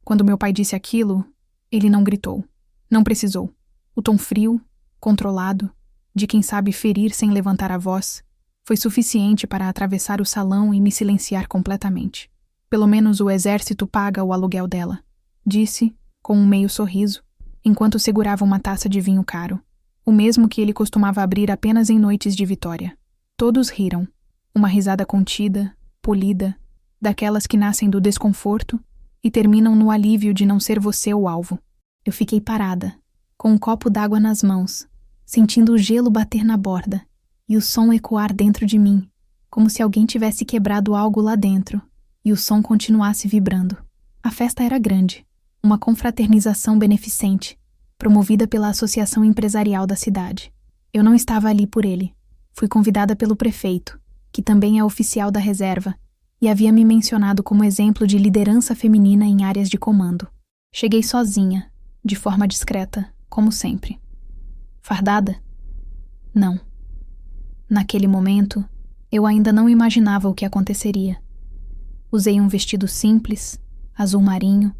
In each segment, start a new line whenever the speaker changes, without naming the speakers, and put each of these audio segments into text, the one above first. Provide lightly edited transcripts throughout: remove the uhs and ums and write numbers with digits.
Quando meu pai disse aquilo, ele não gritou. Não precisou. O tom frio, controlado, de quem sabe ferir sem levantar a voz, foi suficiente para atravessar o salão e me silenciar completamente. Pelo menos o exército paga o aluguel dela, disse, com um meio sorriso, enquanto segurava uma taça de vinho caro, o mesmo que ele costumava abrir apenas em noites de vitória. Todos riram. Uma risada contida, polida, daquelas que nascem do desconforto e terminam no alívio de não ser você o alvo. Eu fiquei parada, com um copo d'água nas mãos, sentindo o gelo bater na borda e o som ecoar dentro de mim, como se alguém tivesse quebrado algo lá dentro e o som continuasse vibrando. A festa era grande, uma confraternização beneficente, promovida pela Associação Empresarial da cidade. Eu não estava ali por ele. Fui convidada pelo prefeito, que também é oficial da reserva, e havia me mencionado como exemplo de liderança feminina em áreas de comando. Cheguei sozinha, de forma discreta, como sempre. Fardada? Não. Naquele momento, eu ainda não imaginava o que aconteceria. Usei um vestido simples, azul marinho,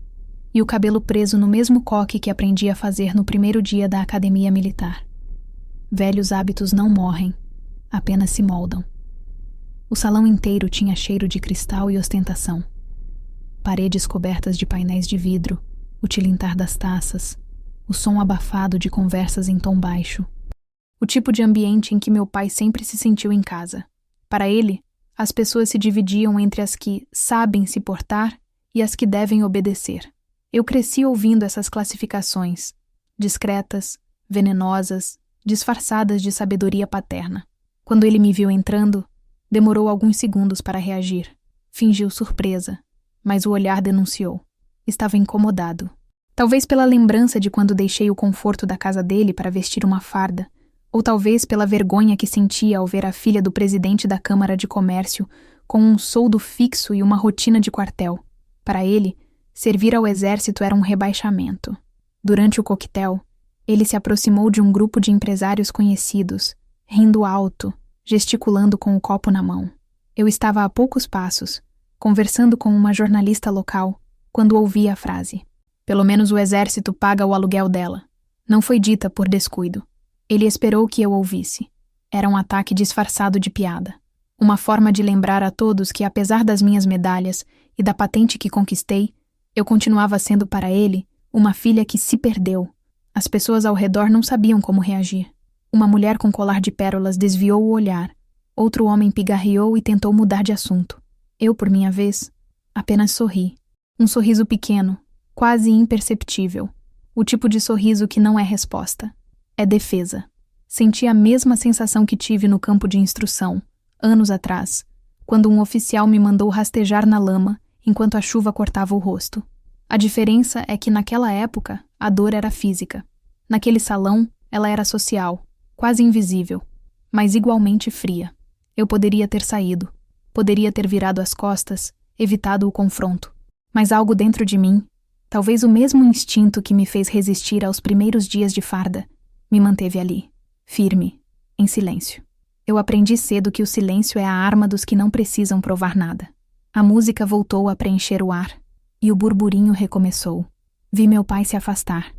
e o cabelo preso no mesmo coque que aprendi a fazer no primeiro dia da academia militar. Velhos hábitos não morrem, apenas se moldam. O salão inteiro tinha cheiro de cristal e ostentação. Paredes cobertas de painéis de vidro, o tilintar das taças, o som abafado de conversas em tom baixo. O tipo de ambiente em que meu pai sempre se sentiu em casa. Para ele, as pessoas se dividiam entre as que sabem se portar e as que devem obedecer. Eu cresci ouvindo essas classificações, discretas, venenosas, disfarçadas de sabedoria paterna. Quando ele me viu entrando, demorou alguns segundos para reagir. Fingiu surpresa, mas o olhar denunciou. Estava incomodado. Talvez pela lembrança de quando deixei o conforto da casa dele para vestir uma farda, ou talvez pela vergonha que sentia ao ver a filha do presidente da Câmara de Comércio com um soldo fixo e uma rotina de quartel. Para ele, servir ao exército era um rebaixamento. Durante o coquetel, ele se aproximou de um grupo de empresários conhecidos, rindo alto, gesticulando com o copo na mão. Eu estava a poucos passos, conversando com uma jornalista local, quando ouvi a frase. Pelo menos o exército paga o aluguel dela. Não foi dita por descuido. Ele esperou que eu ouvisse. Era um ataque disfarçado de piada. Uma forma de lembrar a todos que, apesar das minhas medalhas e da patente que conquistei, eu continuava sendo para ele uma filha que se perdeu. As pessoas ao redor não sabiam como reagir. Uma mulher com colar de pérolas desviou o olhar. Outro homem pigarreou e tentou mudar de assunto. Eu, por minha vez, apenas sorri. Um sorriso pequeno, quase imperceptível. O tipo de sorriso que não é resposta. É defesa. Senti a mesma sensação que tive no campo de instrução, anos atrás, quando um oficial me mandou rastejar na lama enquanto a chuva cortava o rosto. A diferença é que naquela época a dor era física. Naquele salão, ela era social, quase invisível, mas igualmente fria. Eu poderia ter saído, poderia ter virado as costas, evitado o confronto. Mas algo dentro de mim, talvez o mesmo instinto que me fez resistir aos primeiros dias de farda, me manteve ali, firme, em silêncio. Eu aprendi cedo que o silêncio é a arma dos que não precisam provar nada. A música voltou a preencher o ar, e o burburinho recomeçou. Vi meu pai se afastar,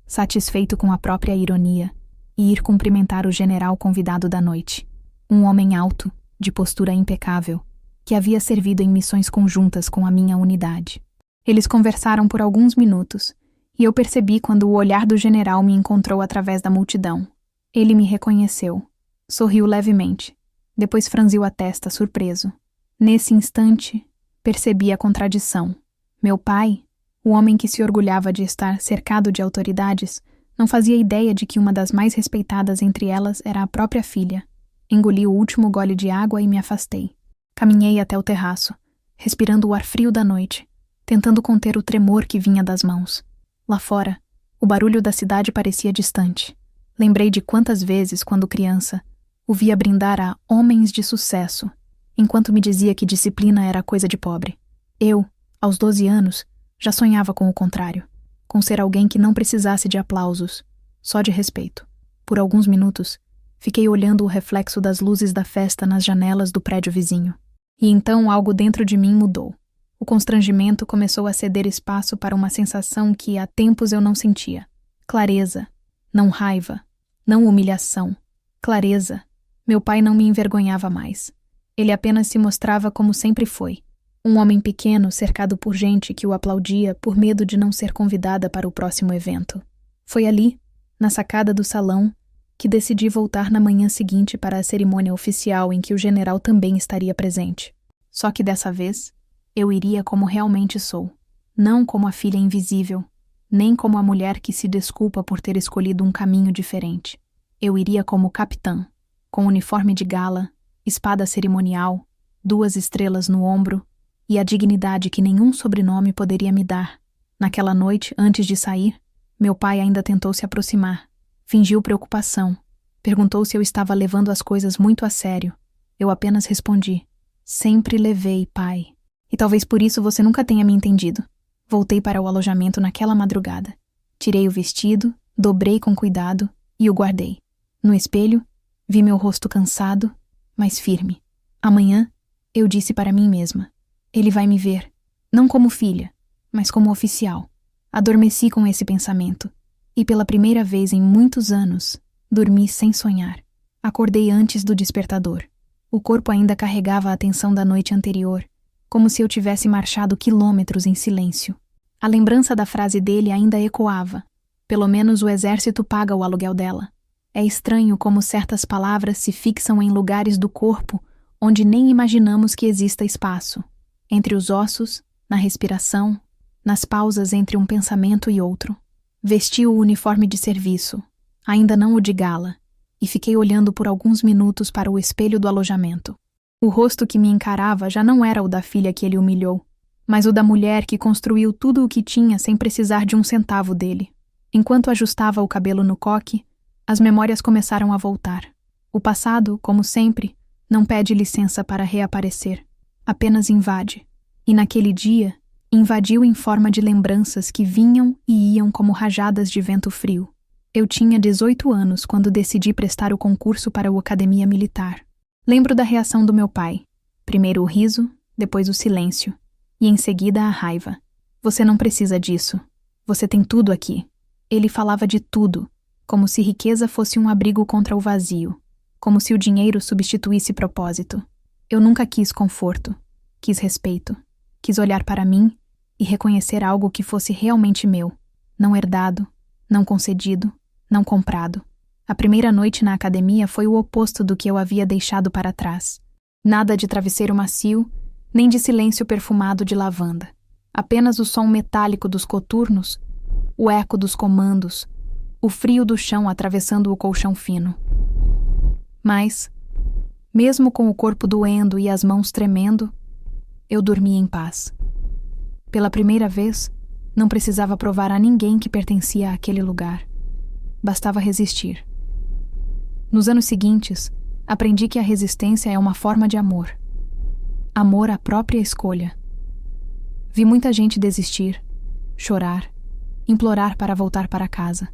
satisfeito com a própria ironia, e ir cumprimentar o general convidado da noite. Um homem alto, de postura impecável, que havia servido em missões conjuntas com a minha unidade. Eles conversaram por alguns minutos, e eu percebi quando o olhar do general me encontrou através da multidão. Ele me reconheceu. Sorriu levemente. Depois franziu a testa, surpreso. Nesse instante, percebi a contradição. Meu pai, o homem que se orgulhava de estar cercado de autoridades, não fazia ideia de que uma das mais respeitadas entre elas era a própria filha. Engoli o último gole de água e me afastei. Caminhei até o terraço, respirando o ar frio da noite, tentando conter o tremor que vinha das mãos. Lá fora, o barulho da cidade parecia distante. Lembrei de quantas vezes, quando criança, o via brindar a homens de sucesso, enquanto me dizia que disciplina era coisa de pobre. Eu, aos 12 anos, já sonhava com o contrário, com ser alguém que não precisasse de aplausos, só de respeito. Por alguns minutos, fiquei olhando o reflexo das luzes da festa nas janelas do prédio vizinho. E então algo dentro de mim mudou. O constrangimento começou a ceder espaço para uma sensação que há tempos eu não sentia. Clareza, não raiva, não humilhação. Clareza. Meu pai não me envergonhava mais. Ele apenas se mostrava como sempre foi. Um homem pequeno cercado por gente que o aplaudia por medo de não ser convidada para o próximo evento. Foi ali, na sacada do salão, que decidi voltar na manhã seguinte para a cerimônia oficial em que o general também estaria presente. Só que dessa vez, eu iria como realmente sou. Não como a filha invisível, nem como a mulher que se desculpa por ter escolhido um caminho diferente. Eu iria como capitã, com uniforme de gala, espada cerimonial, 2 estrelas no ombro e a dignidade que nenhum sobrenome poderia me dar. Naquela noite, antes de sair, meu pai ainda tentou se aproximar. Fingiu preocupação. Perguntou se eu estava levando as coisas muito a sério. Eu apenas respondi: sempre levei, pai. E talvez por isso você nunca tenha me entendido. Voltei para o alojamento naquela madrugada. Tirei o vestido, dobrei com cuidado e o guardei. No espelho, vi meu rosto cansado, mas firme. Amanhã, eu disse para mim mesma: ele vai me ver, não como filha, mas como oficial. Adormeci com esse pensamento, e pela primeira vez em muitos anos, dormi sem sonhar. Acordei antes do despertador. O corpo ainda carregava a tensão da noite anterior, como se eu tivesse marchado quilômetros em silêncio. A lembrança da frase dele ainda ecoava. Pelo menos o exército paga o aluguel dela. É estranho como certas palavras se fixam em lugares do corpo onde nem imaginamos que exista espaço. Entre os ossos, na respiração, nas pausas entre um pensamento e outro. Vesti o uniforme de serviço, ainda não o de gala, e fiquei olhando por alguns minutos para o espelho do alojamento. O rosto que me encarava já não era o da filha que ele humilhou, mas o da mulher que construiu tudo o que tinha sem precisar de um centavo dele. Enquanto ajustava o cabelo no coque, as memórias começaram a voltar. O passado, como sempre, não pede licença para reaparecer, apenas invade. E naquele dia, invadiu em forma de lembranças que vinham e iam como rajadas de vento frio. Eu tinha 18 anos quando decidi prestar o concurso para a Academia Militar. Lembro da reação do meu pai. Primeiro o riso, depois o silêncio, e em seguida a raiva. Você não precisa disso. Você tem tudo aqui. Ele falava de tudo, como se riqueza fosse um abrigo contra o vazio, como se o dinheiro substituísse propósito. Eu nunca quis conforto, quis respeito, quis olhar para mim e reconhecer algo que fosse realmente meu, não herdado, não concedido, não comprado. A primeira noite na academia foi o oposto do que eu havia deixado para trás. Nada de travesseiro macio, nem de silêncio perfumado de lavanda. Apenas o som metálico dos coturnos, o eco dos comandos, o frio do chão atravessando o colchão fino. Mas, mesmo com o corpo doendo e as mãos tremendo, eu dormia em paz. Pela primeira vez, não precisava provar a ninguém que pertencia àquele lugar. Bastava resistir. Nos anos seguintes, aprendi que a resistência é uma forma de amor. Amor à própria escolha. Vi muita gente desistir, chorar, implorar para voltar para casa.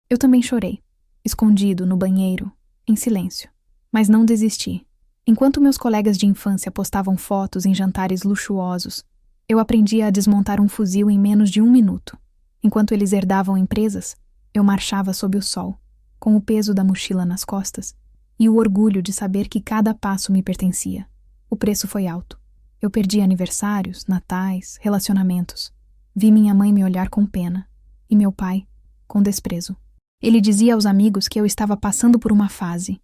Eu também chorei, escondido no banheiro, em silêncio. Mas não desisti. Enquanto meus colegas de infância postavam fotos em jantares luxuosos, eu aprendi a desmontar um fuzil em menos de 1 minuto. Enquanto eles herdavam empresas, eu marchava sob o sol, com o peso da mochila nas costas e o orgulho de saber que cada passo me pertencia. O preço foi alto. Eu perdi aniversários, natais, relacionamentos. Vi minha mãe me olhar com pena e meu pai com desprezo. Ele dizia aos amigos que eu estava passando por uma fase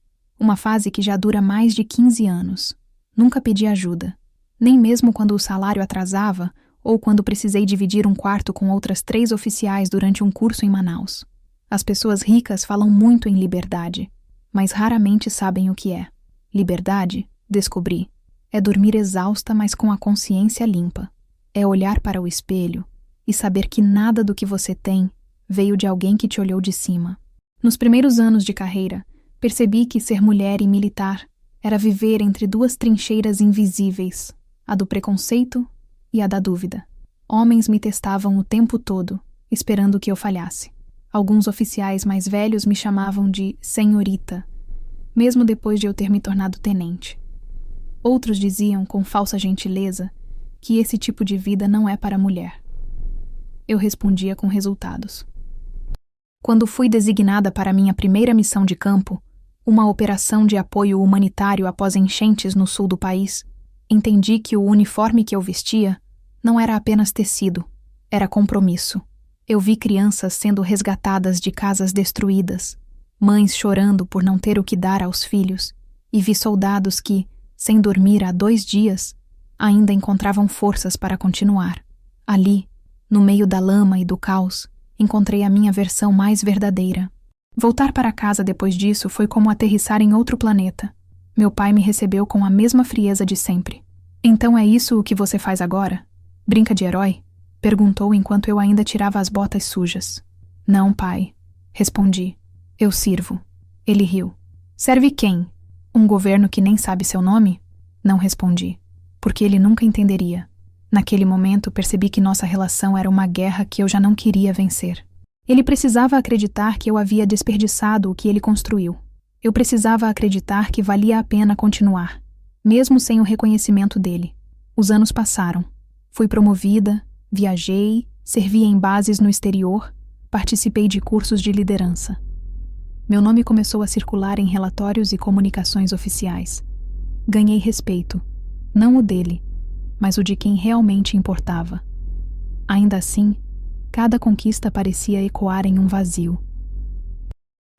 que já dura mais de 15 anos. Nunca pedi ajuda, nem mesmo quando o salário atrasava ou quando precisei dividir um quarto com outras 3 oficiais durante um curso em Manaus. As pessoas ricas falam muito em liberdade, mas raramente sabem o que é. Liberdade, descobri, é dormir exausta, mas com a consciência limpa. É olhar para o espelho e saber que nada do que você tem veio de alguém que te olhou de cima. Nos primeiros anos de carreira, percebi que ser mulher e militar era viver entre 2 trincheiras invisíveis, a do preconceito e a da dúvida. Homens me testavam o tempo todo, esperando que eu falhasse. Alguns oficiais mais velhos me chamavam de senhorita, mesmo depois de eu ter me tornado tenente. Outros diziam, com falsa gentileza, que esse tipo de vida não é para a mulher. Eu respondia com resultados. Quando fui designada para minha primeira missão de campo, uma operação de apoio humanitário após enchentes no sul do país, entendi que o uniforme que eu vestia não era apenas tecido, era compromisso. Eu vi crianças sendo resgatadas de casas destruídas, mães chorando por não ter o que dar aos filhos, e vi soldados que, sem dormir há 2 dias, ainda encontravam forças para continuar. Ali, no meio da lama e do caos, encontrei a minha versão mais verdadeira. Voltar para casa depois disso foi como aterrissar em outro planeta. Meu pai me recebeu com a mesma frieza de sempre. Então é isso o que você faz agora? Brinca de herói? Perguntou enquanto eu ainda tirava as botas sujas. Não, pai. Respondi. Eu sirvo. Ele riu. Serve quem? Um governo que nem sabe seu nome? Não respondi, porque ele nunca entenderia. Naquele momento percebi que nossa relação era uma guerra que eu já não queria vencer. Ele precisava acreditar que eu havia desperdiçado o que ele construiu. Eu precisava acreditar que valia a pena continuar, mesmo sem o reconhecimento dele. Os anos passaram. Fui promovida, viajei, servi em bases no exterior, participei de cursos de liderança. Meu nome começou a circular em relatórios e comunicações oficiais. Ganhei respeito, não o dele, mas o de quem realmente importava. Ainda assim, cada conquista parecia ecoar em um vazio.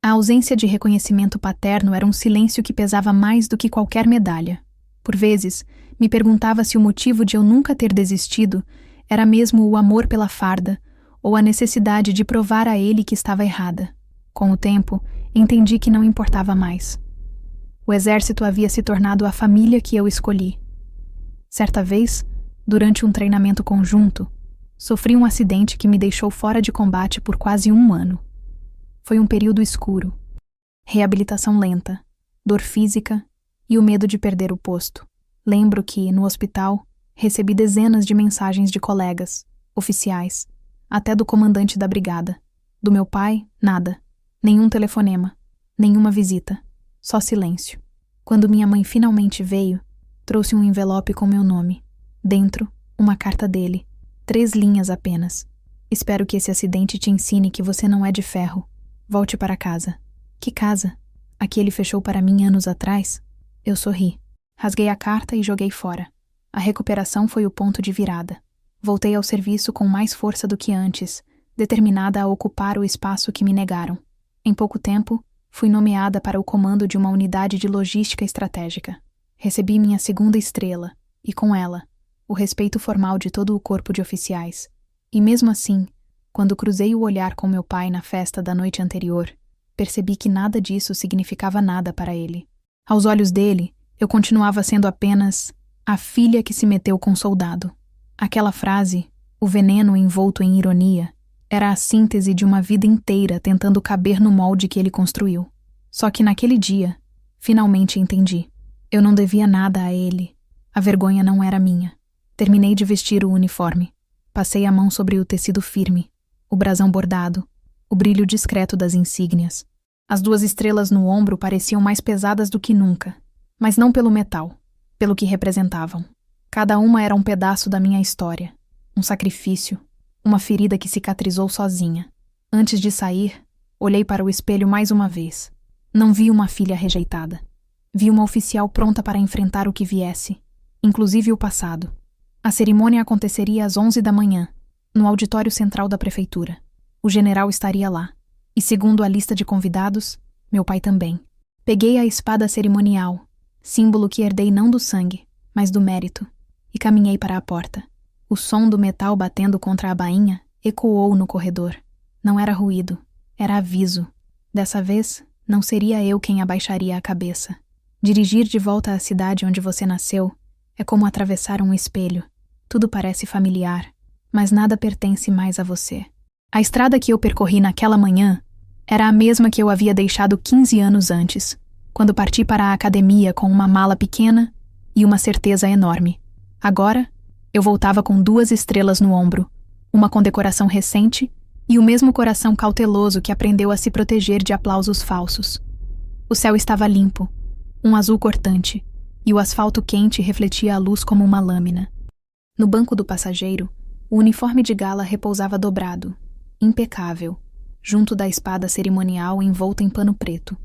A ausência de reconhecimento paterno era um silêncio que pesava mais do que qualquer medalha. Por vezes, me perguntava se o motivo de eu nunca ter desistido era mesmo o amor pela farda ou a necessidade de provar a ele que estava errada. Com o tempo, entendi que não importava mais. O exército havia se tornado a família que eu escolhi. Certa vez, durante um treinamento conjunto, sofri um acidente que me deixou fora de combate por quase 1 ano. Foi um período escuro. Reabilitação lenta, dor física e o medo de perder o posto. Lembro que, no hospital, recebi dezenas de mensagens de colegas, oficiais, até do comandante da brigada. Do meu pai, nada. Nenhum telefonema, nenhuma visita, só silêncio. Quando minha mãe finalmente veio, trouxe um envelope com meu nome. Dentro, uma carta dele. 3 linhas apenas. Espero que esse acidente te ensine que você não é de ferro. Volte para casa. Que casa? A que ele fechou para mim anos atrás? Eu sorri. Rasguei a carta e joguei fora. A recuperação foi o ponto de virada. Voltei ao serviço com mais força do que antes, determinada a ocupar o espaço que me negaram. Em pouco tempo, fui nomeada para o comando de uma unidade de logística estratégica. Recebi minha 2ª estrela, e com ela, o respeito formal de todo o corpo de oficiais. E mesmo assim, quando cruzei o olhar com meu pai na festa da noite anterior, percebi que nada disso significava nada para ele. Aos olhos dele, eu continuava sendo apenas a filha que se meteu com soldado. Aquela frase, o veneno envolto em ironia, era a síntese de uma vida inteira tentando caber no molde que ele construiu. Só que naquele dia, finalmente entendi. Eu não devia nada a ele. A vergonha não era minha. Terminei de vestir o uniforme. Passei a mão sobre o tecido firme, o brasão bordado, o brilho discreto das insígnias. As 2 estrelas no ombro pareciam mais pesadas do que nunca, mas não pelo metal, pelo que representavam. Cada uma era um pedaço da minha história, um sacrifício, uma ferida que cicatrizou sozinha. Antes de sair, olhei para o espelho mais uma vez. Não vi uma filha rejeitada. Vi uma oficial pronta para enfrentar o que viesse, inclusive o passado. A cerimônia aconteceria às 11 da manhã, no auditório central da prefeitura. O general estaria lá. E segundo a lista de convidados, meu pai também. Peguei a espada cerimonial, símbolo que herdei não do sangue, mas do mérito, e caminhei para a porta. O som do metal batendo contra a bainha ecoou no corredor. Não era ruído, era aviso. Dessa vez, não seria eu quem abaixaria a cabeça. Dirigir de volta à cidade onde você nasceu é como atravessar um espelho. Tudo parece familiar, mas nada pertence mais a você. A estrada que eu percorri naquela manhã era a mesma que eu havia deixado 15 anos antes, quando parti para a academia com uma mala pequena e uma certeza enorme. Agora, eu voltava com 2 estrelas no ombro, uma condecoração recente e o mesmo coração cauteloso que aprendeu a se proteger de aplausos falsos. O céu estava limpo, um azul cortante, e o asfalto quente refletia a luz como uma lâmina. No banco do passageiro, o uniforme de gala repousava dobrado, impecável, junto da espada cerimonial envolta em pano preto.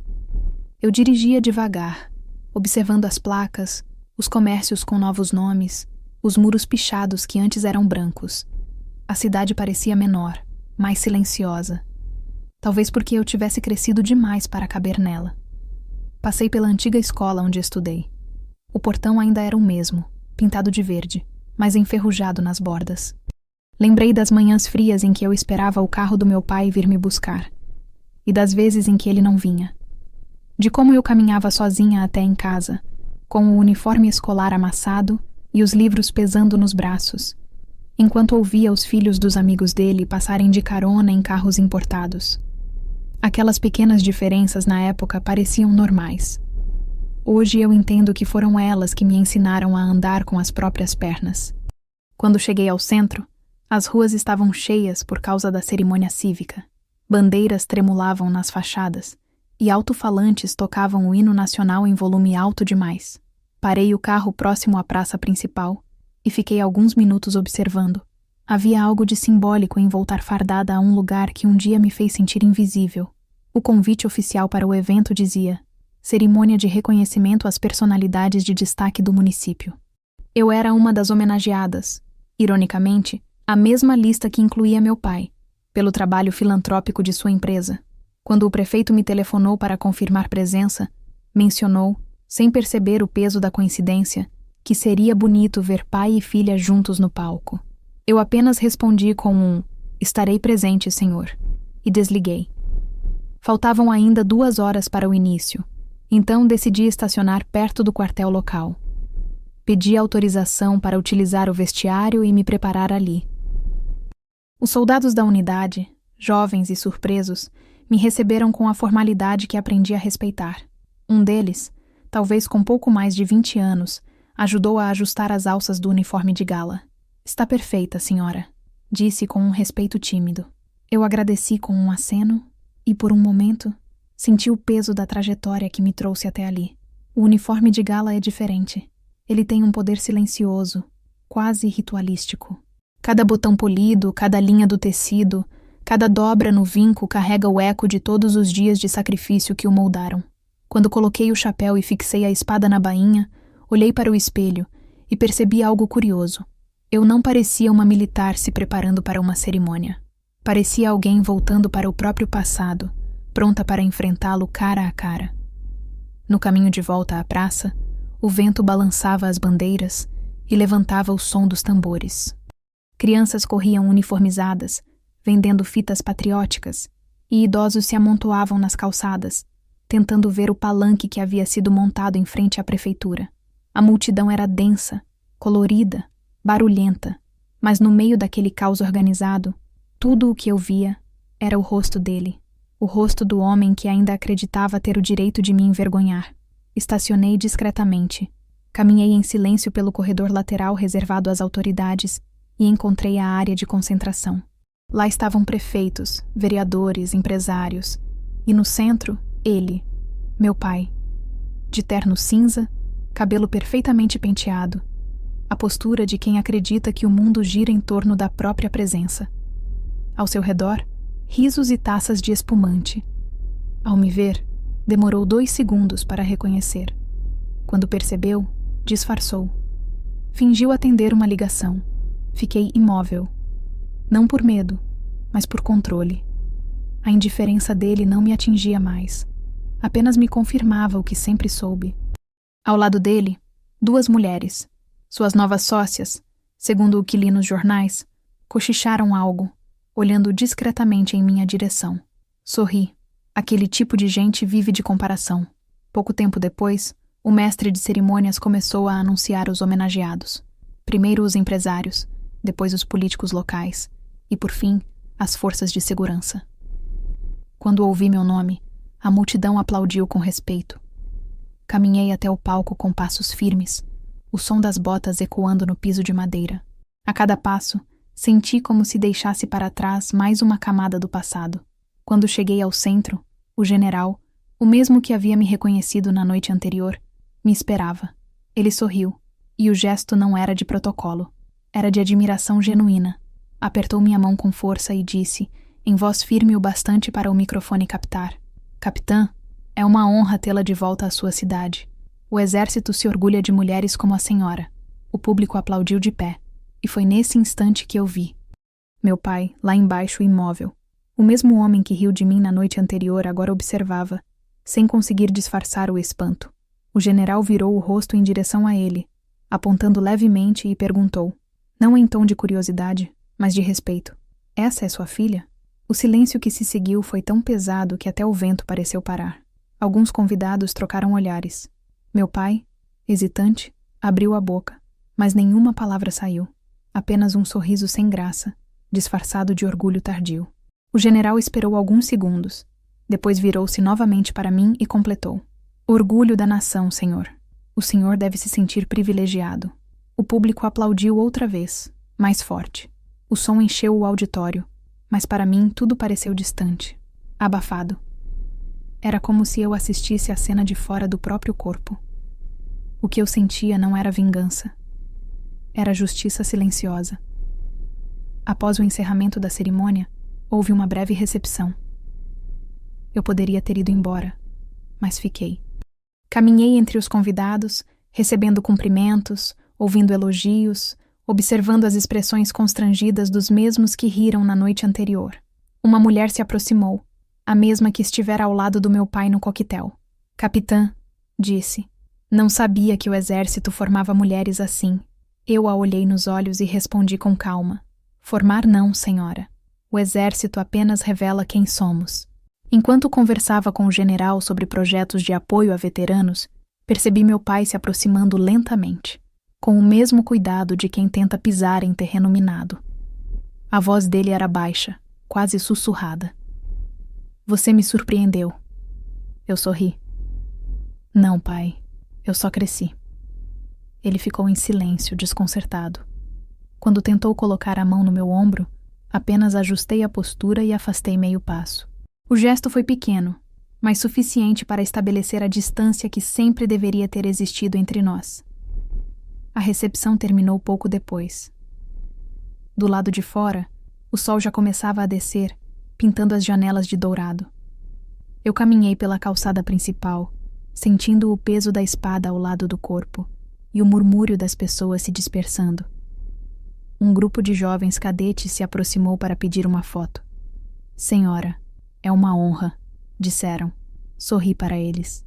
Eu dirigia devagar, observando as placas, os comércios com novos nomes, os muros pichados que antes eram brancos. A cidade parecia menor, mais silenciosa. Talvez porque eu tivesse crescido demais para caber nela. Passei pela antiga escola onde estudei. O portão ainda era o mesmo, pintado de verde, mas enferrujado nas bordas. Lembrei das manhãs frias em que eu esperava o carro do meu pai vir me buscar, e das vezes em que ele não vinha. De como eu caminhava sozinha até em casa, com o uniforme escolar amassado e os livros pesando nos braços, enquanto ouvia os filhos dos amigos dele passarem de carona em carros importados. Aquelas pequenas diferenças na época pareciam normais. Hoje eu entendo que foram elas que me ensinaram a andar com as próprias pernas. Quando cheguei ao centro, as ruas estavam cheias por causa da cerimônia cívica. Bandeiras tremulavam nas fachadas e alto-falantes tocavam o hino nacional em volume alto demais. Parei o carro próximo à praça principal e fiquei alguns minutos observando. Havia algo de simbólico em voltar fardada a um lugar que um dia me fez sentir invisível. O convite oficial para o evento dizia: cerimônia de reconhecimento às personalidades de destaque do município. Eu era uma das homenageadas, ironicamente, a mesma lista que incluía meu pai, pelo trabalho filantrópico de sua empresa. Quando o prefeito me telefonou para confirmar presença, mencionou, sem perceber o peso da coincidência, que seria bonito ver pai e filha juntos no palco. Eu apenas respondi com um "estarei presente, senhor", e desliguei. Faltavam ainda 2 horas para o início, então decidi estacionar perto do quartel local. Pedi autorização para utilizar o vestiário e me preparar ali. Os soldados da unidade, jovens e surpresos, me receberam com a formalidade que aprendi a respeitar. Um deles, talvez com pouco mais de 20 anos, ajudou a ajustar as alças do uniforme de gala. "Está perfeita, senhora", disse com um respeito tímido. Eu agradeci com um aceno e, por um momento, senti o peso da trajetória que me trouxe até ali. O uniforme de gala é diferente. Ele tem um poder silencioso, quase ritualístico. Cada botão polido, cada linha do tecido, cada dobra no vinco carrega o eco de todos os dias de sacrifício que o moldaram. Quando coloquei o chapéu e fixei a espada na bainha, olhei para o espelho e percebi algo curioso. Eu não parecia uma militar se preparando para uma cerimônia. Parecia alguém voltando para o próprio passado, pronta para enfrentá-lo cara a cara. No caminho de volta à praça, o vento balançava as bandeiras e levantava o som dos tambores. Crianças corriam uniformizadas, vendendo fitas patrióticas, e idosos se amontoavam nas calçadas, tentando ver o palanque que havia sido montado em frente à prefeitura. A multidão era densa, colorida, barulhenta, mas no meio daquele caos organizado, tudo o que eu via era o rosto dele, o rosto do homem que ainda acreditava ter o direito de me envergonhar. Estacionei discretamente, caminhei em silêncio pelo corredor lateral reservado às autoridades e encontrei a área de concentração. Lá estavam prefeitos, vereadores, empresários, e no centro, ele, meu pai, de terno cinza, cabelo perfeitamente penteado, a postura de quem acredita que o mundo gira em torno da própria presença. Ao seu redor, risos e taças de espumante. Ao me ver, demorou 2 segundos para reconhecer. Quando percebeu, disfarçou. Fingiu atender uma ligação. Fiquei imóvel. Não por medo, mas por controle. A indiferença dele não me atingia mais. Apenas me confirmava o que sempre soube. Ao lado dele, 2 mulheres. Suas novas sócias, segundo o que li nos jornais, cochicharam algo, olhando discretamente em minha direção. Sorri. Aquele tipo de gente vive de comparação. Pouco tempo depois, o mestre de cerimônias começou a anunciar os homenageados. Primeiro os empresários, depois os políticos locais e, por fim, as forças de segurança. Quando ouvi meu nome, a multidão aplaudiu com respeito. Caminhei até o palco com passos firmes, o som das botas ecoando no piso de madeira. A cada passo, senti como se deixasse para trás mais uma camada do passado. Quando cheguei ao centro, o general, o mesmo que havia me reconhecido na noite anterior, me esperava. Ele sorriu, e o gesto não era de protocolo. Era de admiração genuína. Apertou minha mão com força e disse, em voz firme o bastante para o microfone captar: Capitã, é uma honra tê-la de volta à sua cidade. O exército se orgulha de mulheres como a senhora. O público aplaudiu de pé, e foi nesse instante que eu vi. Meu pai, lá embaixo, imóvel. O mesmo homem que riu de mim na noite anterior agora observava, sem conseguir disfarçar o espanto. O general virou o rosto em direção a ele, apontando levemente e perguntou, não em tom de curiosidade, mas de respeito: essa é sua filha? O silêncio que se seguiu foi tão pesado que até o vento pareceu parar. Alguns convidados trocaram olhares. Meu pai, hesitante, abriu a boca, mas nenhuma palavra saiu. Apenas um sorriso sem graça, disfarçado de orgulho tardio. O general esperou alguns segundos. Depois virou-se novamente para mim e completou: orgulho da nação, senhor. O senhor deve se sentir privilegiado. O público aplaudiu outra vez, mais forte. O som encheu o auditório, mas para mim tudo pareceu distante, abafado. Era como se eu assistisse à cena de fora do próprio corpo. O que eu sentia não era vingança. Era justiça silenciosa. Após o encerramento da cerimônia, houve uma breve recepção. Eu poderia ter ido embora, mas fiquei. Caminhei entre os convidados, recebendo cumprimentos, ouvindo elogios, observando as expressões constrangidas dos mesmos que riram na noite anterior. Uma mulher se aproximou, a mesma que estivera ao lado do meu pai no coquetel. Capitã, disse, não sabia que o exército formava mulheres assim. Eu a olhei nos olhos e respondi com calma: formar não, senhora. O exército apenas revela quem somos. Enquanto conversava com o general sobre projetos de apoio a veteranos, percebi meu pai se aproximando lentamente, com o mesmo cuidado de quem tenta pisar em terreno minado. A voz dele era baixa, quase sussurrada. Você me surpreendeu. Eu sorri. Não, pai, eu só cresci. Ele ficou em silêncio, desconcertado. Quando tentou colocar a mão no meu ombro, apenas ajustei a postura e afastei meio passo. O gesto foi pequeno, mas suficiente para estabelecer a distância que sempre deveria ter existido entre nós. A recepção terminou pouco depois. Do lado de fora, o sol já começava a descer, pintando as janelas de dourado. Eu caminhei pela calçada principal, sentindo o peso da espada ao lado do corpo e o murmúrio das pessoas se dispersando. Um grupo de jovens cadetes se aproximou para pedir uma foto. Senhora, é uma honra, disseram. Sorri para eles.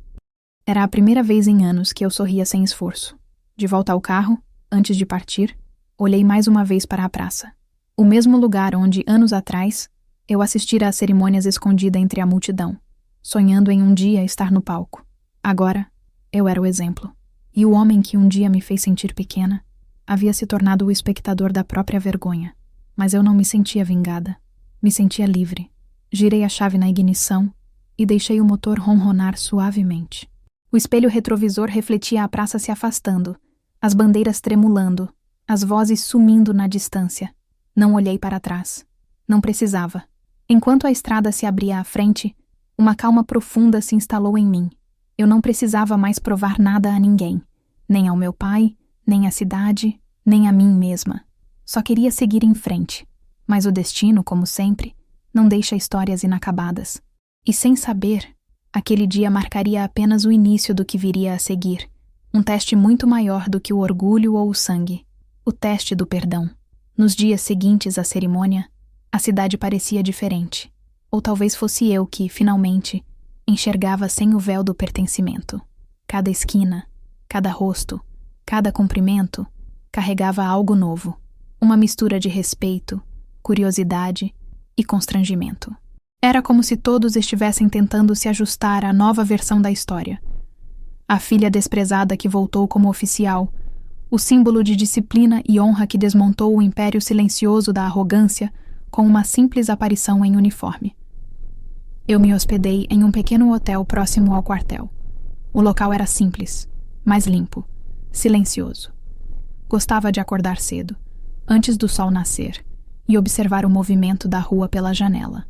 Era a primeira vez em anos que eu sorria sem esforço. De volta ao carro, antes de partir, olhei mais uma vez para a praça. O mesmo lugar onde, anos atrás, eu assistira às cerimônias escondida entre a multidão, sonhando em um dia estar no palco. Agora, eu era o exemplo. E o homem que um dia me fez sentir pequena havia se tornado o espectador da própria vergonha. Mas eu não me sentia vingada. Me sentia livre. Girei a chave na ignição e deixei o motor ronronar suavemente. O espelho retrovisor refletia a praça se afastando, as bandeiras tremulando, as vozes sumindo na distância. Não olhei para trás. Não precisava. Enquanto a estrada se abria à frente, uma calma profunda se instalou em mim. Eu não precisava mais provar nada a ninguém, nem ao meu pai, nem à cidade, nem a mim mesma. Só queria seguir em frente. Mas o destino, como sempre, não deixa histórias inacabadas. E sem saber, aquele dia marcaria apenas o início do que viria a seguir. Um teste muito maior do que o orgulho ou o sangue. O teste do perdão. Nos dias seguintes à cerimônia, a cidade parecia diferente. Ou talvez fosse eu que, finalmente, enxergava sem o véu do pertencimento. Cada esquina, cada rosto, cada cumprimento, carregava algo novo. Uma mistura de respeito, curiosidade e constrangimento. Era como se todos estivessem tentando se ajustar à nova versão da história. A filha desprezada que voltou como oficial, o símbolo de disciplina e honra que desmontou o império silencioso da arrogância com uma simples aparição em uniforme. Eu me hospedei em um pequeno hotel próximo ao quartel. O local era simples, mas limpo, silencioso. Gostava de acordar cedo, antes do sol nascer, e observar o movimento da rua pela janela.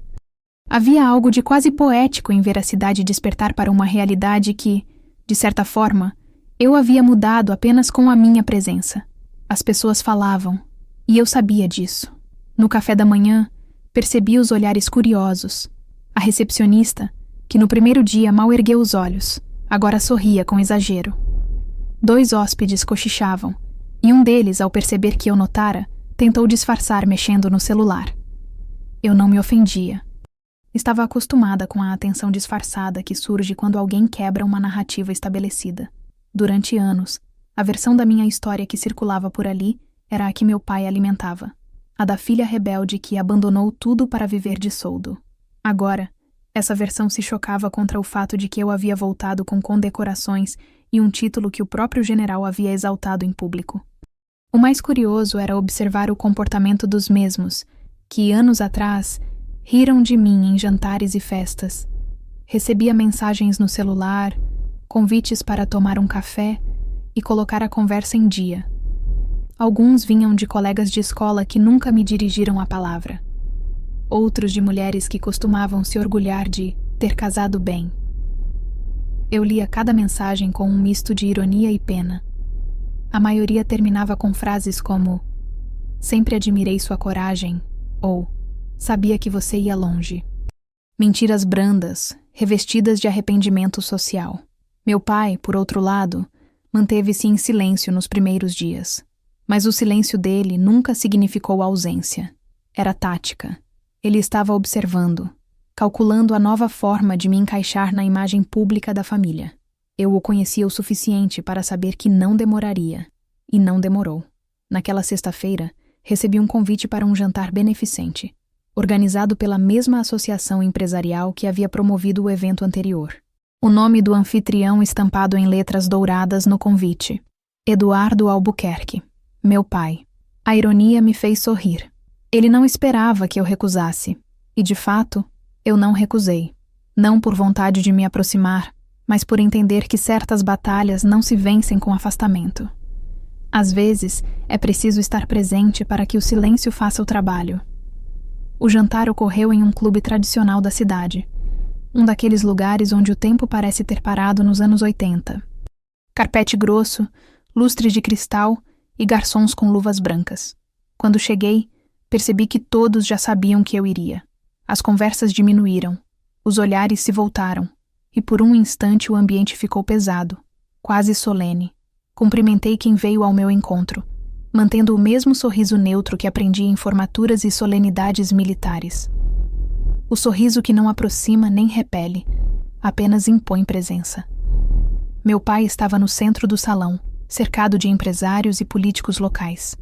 Havia algo de quase poético em ver a cidade despertar para uma realidade que, de certa forma, eu havia mudado apenas com a minha presença. As pessoas falavam, E eu sabia disso. No café da manhã, percebi os olhares curiosos. A recepcionista, que no primeiro dia mal ergueu os olhos, agora sorria com exagero. 2 hóspedes cochichavam, e um deles, ao perceber que eu notara, tentou disfarçar mexendo no celular. Eu não me ofendia. Estava acostumada com a atenção disfarçada que surge quando alguém quebra uma narrativa estabelecida. Durante anos, a versão da minha história que circulava por ali era a que meu pai alimentava. A da filha rebelde que abandonou tudo para viver de soldo. Agora, essa versão se chocava contra o fato de que eu havia voltado com condecorações e um título que o próprio general havia exaltado em público. O mais curioso era observar o comportamento dos mesmos, que anos atrás riram de mim em jantares e festas. Recebia mensagens no celular, convites para tomar um café e colocar a conversa em dia. Alguns vinham de colegas de escola que nunca me dirigiram a palavra. Outros de mulheres que costumavam se orgulhar de ter casado bem. Eu lia cada mensagem com um misto de ironia e pena. A maioria terminava com frases como "Sempre admirei sua coragem" ou "Sabia que você ia longe". Mentiras brandas, revestidas de arrependimento social. Meu pai, por outro lado, manteve-se em silêncio nos primeiros dias. Mas o silêncio dele nunca significou ausência. Era tática. Ele estava observando, calculando a nova forma de me encaixar na imagem pública da família. Eu o conhecia o suficiente para saber que não demoraria. E não demorou. Naquela sexta-feira, recebi um convite para um jantar beneficente, organizado pela mesma associação empresarial que havia promovido o evento anterior. O nome do anfitrião estampado em letras douradas no convite: Eduardo Albuquerque, meu pai. A ironia me fez sorrir. Ele não esperava que eu recusasse. E, de fato, eu não recusei. Não por vontade de me aproximar, mas por entender que certas batalhas não se vencem com afastamento. Às vezes, é preciso estar presente para que o silêncio faça o trabalho. O jantar ocorreu em um clube tradicional da cidade. Um daqueles lugares onde o tempo parece ter parado nos anos 80. Carpete grosso, lustres de cristal e garçons com luvas brancas. Quando cheguei, percebi que todos já sabiam que eu iria. As conversas diminuíram, os olhares se voltaram, e por um instante o ambiente ficou pesado, quase solene. Cumprimentei quem veio ao meu encontro, mantendo o mesmo sorriso neutro que aprendi em formaturas e solenidades militares. O sorriso que não aproxima nem repele, apenas impõe presença. Meu pai estava no centro do salão, cercado de empresários e políticos locais.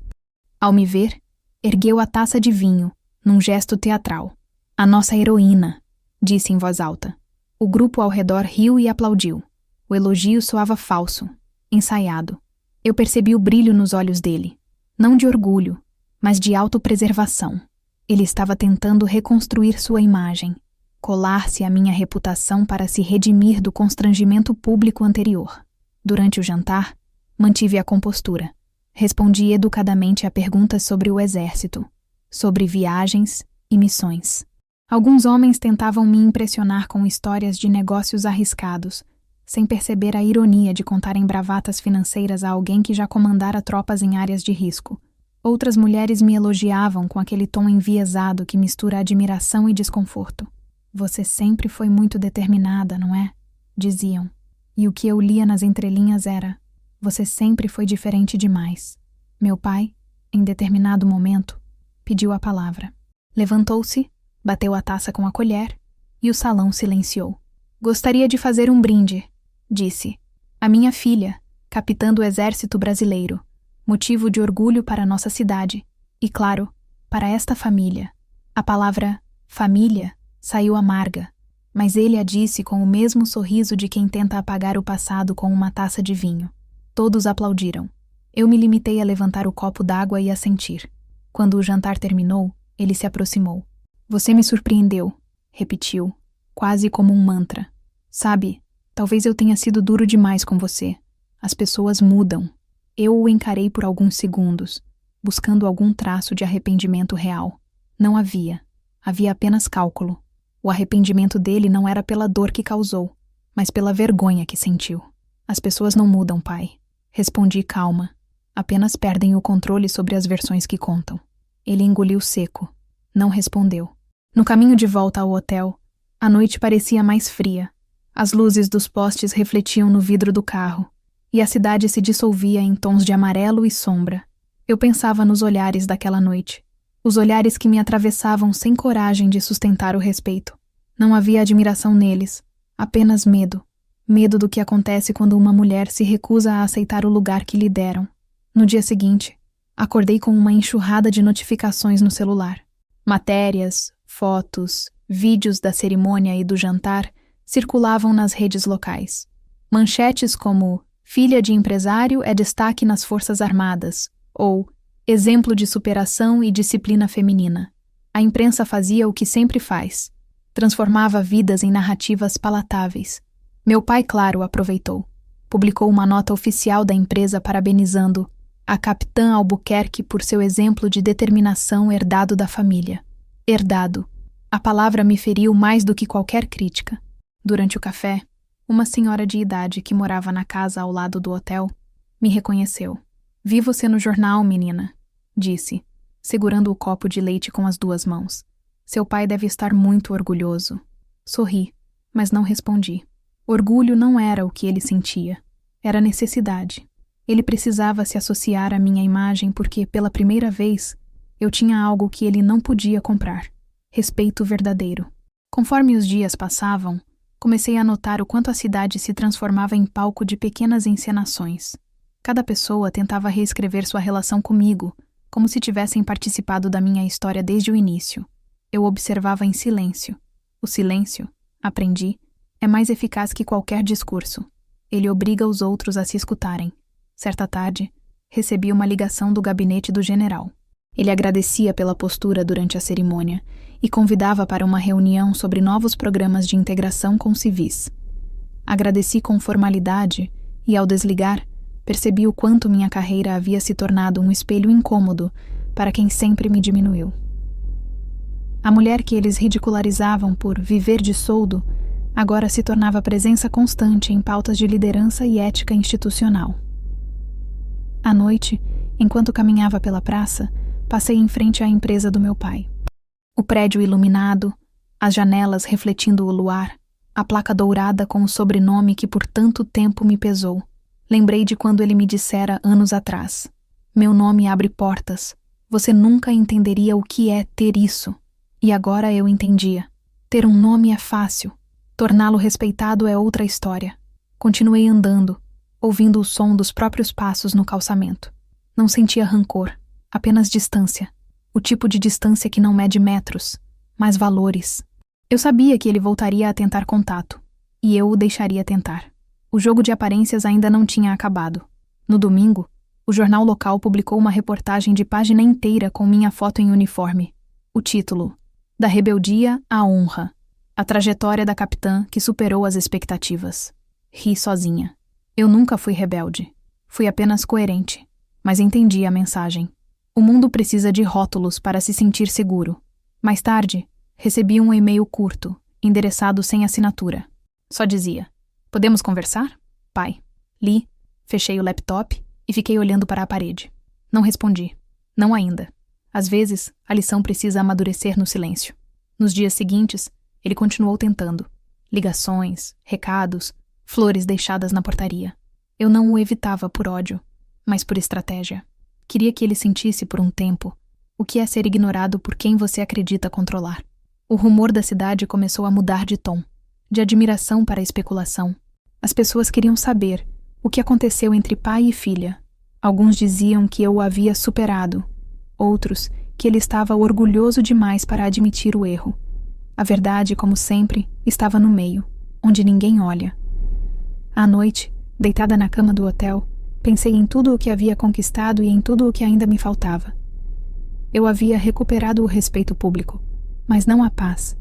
Ao me ver, ergueu a taça de vinho, num gesto teatral. "A nossa heroína", disse em voz alta. O grupo ao redor riu e aplaudiu. O elogio soava falso, ensaiado. Eu percebi o brilho nos olhos dele, não de orgulho, mas de autopreservação. Ele estava tentando reconstruir sua imagem, colar-se à minha reputação para se redimir do constrangimento público anterior. Durante o jantar, mantive a compostura. Respondi educadamente a perguntas sobre o exército, sobre viagens e missões. Alguns homens tentavam me impressionar com histórias de negócios arriscados, sem perceber a ironia de contarem bravatas financeiras a alguém que já comandara tropas em áreas de risco. Outras mulheres me elogiavam com aquele tom enviesado que mistura admiração e desconforto. "Você sempre foi muito determinada, não é?" diziam. E o que eu lia nas entrelinhas era: "Você sempre foi diferente demais." Meu pai, em determinado momento, pediu a palavra. Levantou-se, bateu a taça com a colher e o salão silenciou. "Gostaria de fazer um brinde", disse. "A minha filha, capitã do Exército Brasileiro, motivo de orgulho para nossa cidade e, claro, para esta família." A palavra família saiu amarga, mas ele a disse com o mesmo sorriso de quem tenta apagar o passado com uma taça de vinho. Todos aplaudiram. Eu me limitei a levantar o copo d'água e a sentir. Quando o jantar terminou, ele se aproximou. "Você me surpreendeu", repetiu, quase como um mantra. "Sabe, talvez eu tenha sido duro demais com você. As pessoas mudam." Eu o encarei por alguns segundos, buscando algum traço de arrependimento real. Não havia. Havia apenas cálculo. O arrependimento dele não era pela dor que causou, mas pela vergonha que sentiu. "As pessoas não mudam, pai", respondi calma. Apenas perdem o controle sobre as versões que contam. Ele engoliu seco. Não respondeu. No caminho de volta ao hotel, a noite parecia mais fria. As luzes dos postes refletiam no vidro do carro, e a cidade se dissolvia em tons de amarelo e sombra. Eu pensava nos olhares daquela noite. Os olhares que me atravessavam sem coragem de sustentar o respeito. Não havia admiração neles, apenas medo. Medo do que acontece quando uma mulher se recusa a aceitar o lugar que lhe deram. No dia seguinte, acordei com uma enxurrada de notificações no celular. Matérias, fotos, vídeos da cerimônia e do jantar circulavam nas redes locais. Manchetes como "Filha de empresário é destaque nas Forças Armadas" ou "Exemplo de superação e disciplina feminina". A imprensa fazia o que sempre faz. Transformava vidas em narrativas palatáveis. Meu pai, claro, aproveitou. Publicou uma nota oficial da empresa parabenizando a capitã Albuquerque por seu exemplo de determinação herdado da família. Herdado. A palavra me feriu mais do que qualquer crítica. Durante o café, uma senhora de idade que morava na casa ao lado do hotel me reconheceu. "Vi você no jornal, menina", disse, segurando o copo de leite com as duas mãos. "Seu pai deve estar muito orgulhoso." Sorri, mas não respondi. Orgulho não era o que ele sentia. Era necessidade. Ele precisava se associar à minha imagem porque, pela primeira vez, eu tinha algo que ele não podia comprar. Respeito verdadeiro. Conforme os dias passavam, comecei a notar o quanto a cidade se transformava em palco de pequenas encenações. Cada pessoa tentava reescrever sua relação comigo, como se tivessem participado da minha história desde o início. Eu observava em silêncio. O silêncio, aprendi, é mais eficaz que qualquer discurso. Ele obriga os outros a se escutarem. Certa tarde, recebi uma ligação do gabinete do general. Ele agradecia pela postura durante a cerimônia e convidava para uma reunião sobre novos programas de integração com civis. Agradeci com formalidade e, ao desligar, percebi o quanto minha carreira havia se tornado um espelho incômodo para quem sempre me diminuiu. A mulher que eles ridicularizavam por viver de soldo agora se tornava presença constante em pautas de liderança e ética institucional. À noite, enquanto caminhava pela praça, passei em frente à empresa do meu pai. O prédio iluminado, as janelas refletindo o luar, a placa dourada com o sobrenome que por tanto tempo me pesou. Lembrei de quando ele me dissera anos atrás: "Meu nome abre portas. Você nunca entenderia o que é ter isso." E agora eu entendia. Ter um nome é fácil. Torná-lo respeitado é outra história. Continuei andando, ouvindo o som dos próprios passos no calçamento. Não sentia rancor, apenas distância. O tipo de distância que não mede metros, mas valores. Eu sabia que ele voltaria a tentar contato, e eu o deixaria tentar. O jogo de aparências ainda não tinha acabado. No domingo, o jornal local publicou uma reportagem de página inteira com minha foto em uniforme. O título: "Da rebeldia à honra. A trajetória da capitã que superou as expectativas." Ri sozinha. Eu nunca fui rebelde. Fui apenas coerente. Mas entendi a mensagem. O mundo precisa de rótulos para se sentir seguro. Mais tarde, recebi um e-mail curto, endereçado sem assinatura. Só dizia: "Podemos conversar, pai?" Li, fechei o laptop e fiquei olhando para a parede. Não respondi. Não ainda. Às vezes, a lição precisa amadurecer no silêncio. Nos dias seguintes, ele continuou tentando. Ligações, recados, flores deixadas na portaria. Eu não o evitava por ódio, mas por estratégia. Queria que ele sentisse por um tempo o que é ser ignorado por quem você acredita controlar. O rumor da cidade começou a mudar de tom, de admiração para especulação. As pessoas queriam saber o que aconteceu entre pai e filha. Alguns diziam que eu o havia superado, outros que ele estava orgulhoso demais para admitir o erro. A verdade, como sempre, estava no meio, onde ninguém olha. À noite, deitada na cama do hotel, pensei em tudo o que havia conquistado e em tudo o que ainda me faltava. Eu havia recuperado o respeito público, mas não a paz.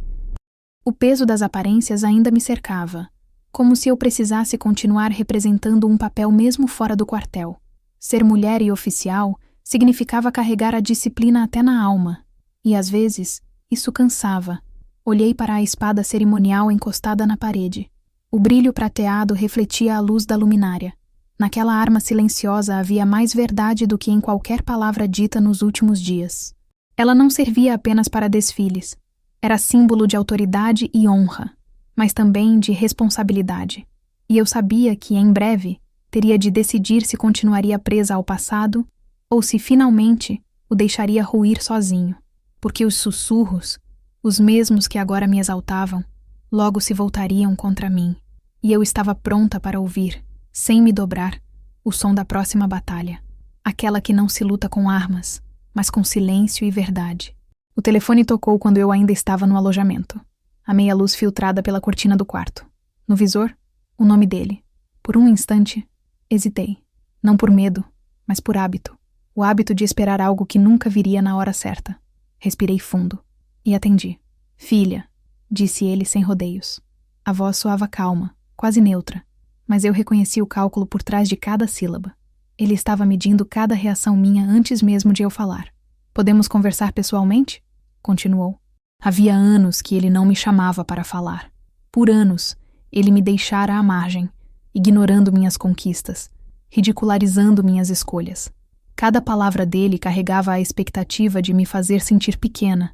O peso das aparências ainda me cercava, como se eu precisasse continuar representando um papel mesmo fora do quartel. Ser mulher e oficial significava carregar a disciplina até na alma, e às vezes isso cansava. Olhei para a espada cerimonial encostada na parede. O brilho prateado refletia a luz da luminária. Naquela arma silenciosa havia mais verdade do que em qualquer palavra dita nos últimos dias. Ela não servia apenas para desfiles. Era símbolo de autoridade e honra, mas também de responsabilidade. E eu sabia que, em breve, teria de decidir se continuaria presa ao passado ou se, finalmente, o deixaria ruir sozinho. Porque os sussurros, os mesmos que agora me exaltavam, logo se voltariam contra mim. E eu estava pronta para ouvir, sem me dobrar, o som da próxima batalha. Aquela que não se luta com armas, mas com silêncio e verdade. O telefone tocou quando eu ainda estava no alojamento. A meia-luz filtrada pela cortina do quarto. No visor, o nome dele. Por um instante, hesitei. Não por medo, mas por hábito. O hábito de esperar algo que nunca viria na hora certa. Respirei fundo e atendi. Filha, disse ele sem rodeios. A voz soava calma, quase neutra, mas eu reconheci o cálculo por trás de cada sílaba. Ele estava medindo cada reação minha antes mesmo de eu falar. Podemos conversar pessoalmente? Continuou. Havia anos que ele não me chamava para falar. Por anos, ele me deixara à margem, ignorando minhas conquistas, ridicularizando minhas escolhas. Cada palavra dele carregava a expectativa de me fazer sentir pequena,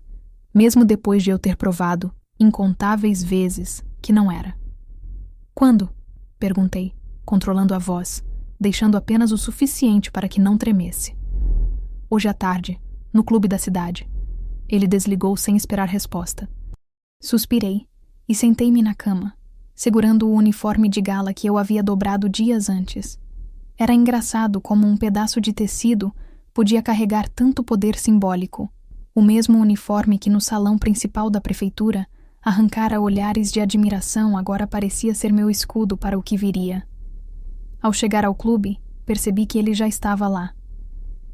mesmo depois de eu ter provado, incontáveis vezes, que não era. Quando? Perguntei, controlando a voz, deixando apenas o suficiente para que não tremesse. Hoje à tarde, no clube da cidade. Ele desligou sem esperar resposta. Suspirei e sentei-me na cama, segurando o uniforme de gala que eu havia dobrado dias antes. Era engraçado como um pedaço de tecido podia carregar tanto poder simbólico, o mesmo uniforme que no salão principal da prefeitura arrancara olhares de admiração agora parecia ser meu escudo para o que viria. Ao chegar ao clube, percebi que ele já estava lá.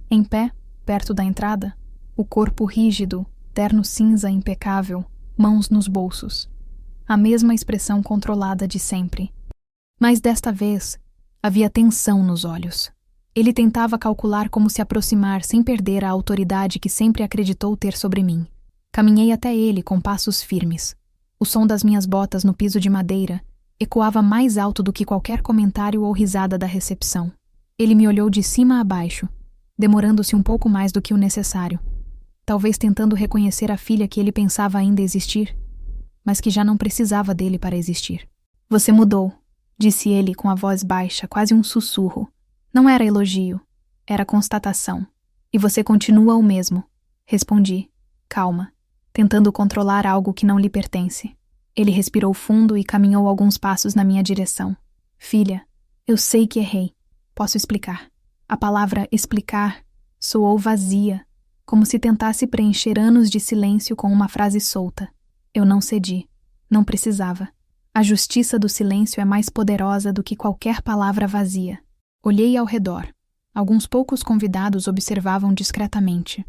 Em pé, perto da entrada, o corpo rígido, terno cinza impecável, mãos nos bolsos. A mesma expressão controlada de sempre. Mas desta vez, havia tensão nos olhos. Ele tentava calcular como se aproximar sem perder a autoridade que sempre acreditou ter sobre mim. Caminhei até ele com passos firmes. O som das minhas botas no piso de madeira ecoava mais alto do que qualquer comentário ou risada da recepção. Ele me olhou de cima a baixo, demorando-se um pouco mais do que o necessário, talvez tentando reconhecer a filha que ele pensava ainda existir, mas que já não precisava dele para existir. Você mudou, disse ele com a voz baixa, quase um sussurro. Não era elogio, era constatação. E você continua o mesmo, respondi, calma, tentando controlar algo que não lhe pertence. Ele respirou fundo e caminhou alguns passos na minha direção. Filha, eu sei que errei. Posso explicar. A palavra explicar soou vazia, como se tentasse preencher anos de silêncio com uma frase solta. Eu não cedi. Não precisava. A justiça do silêncio é mais poderosa do que qualquer palavra vazia. Olhei ao redor. Alguns poucos convidados observavam discretamente.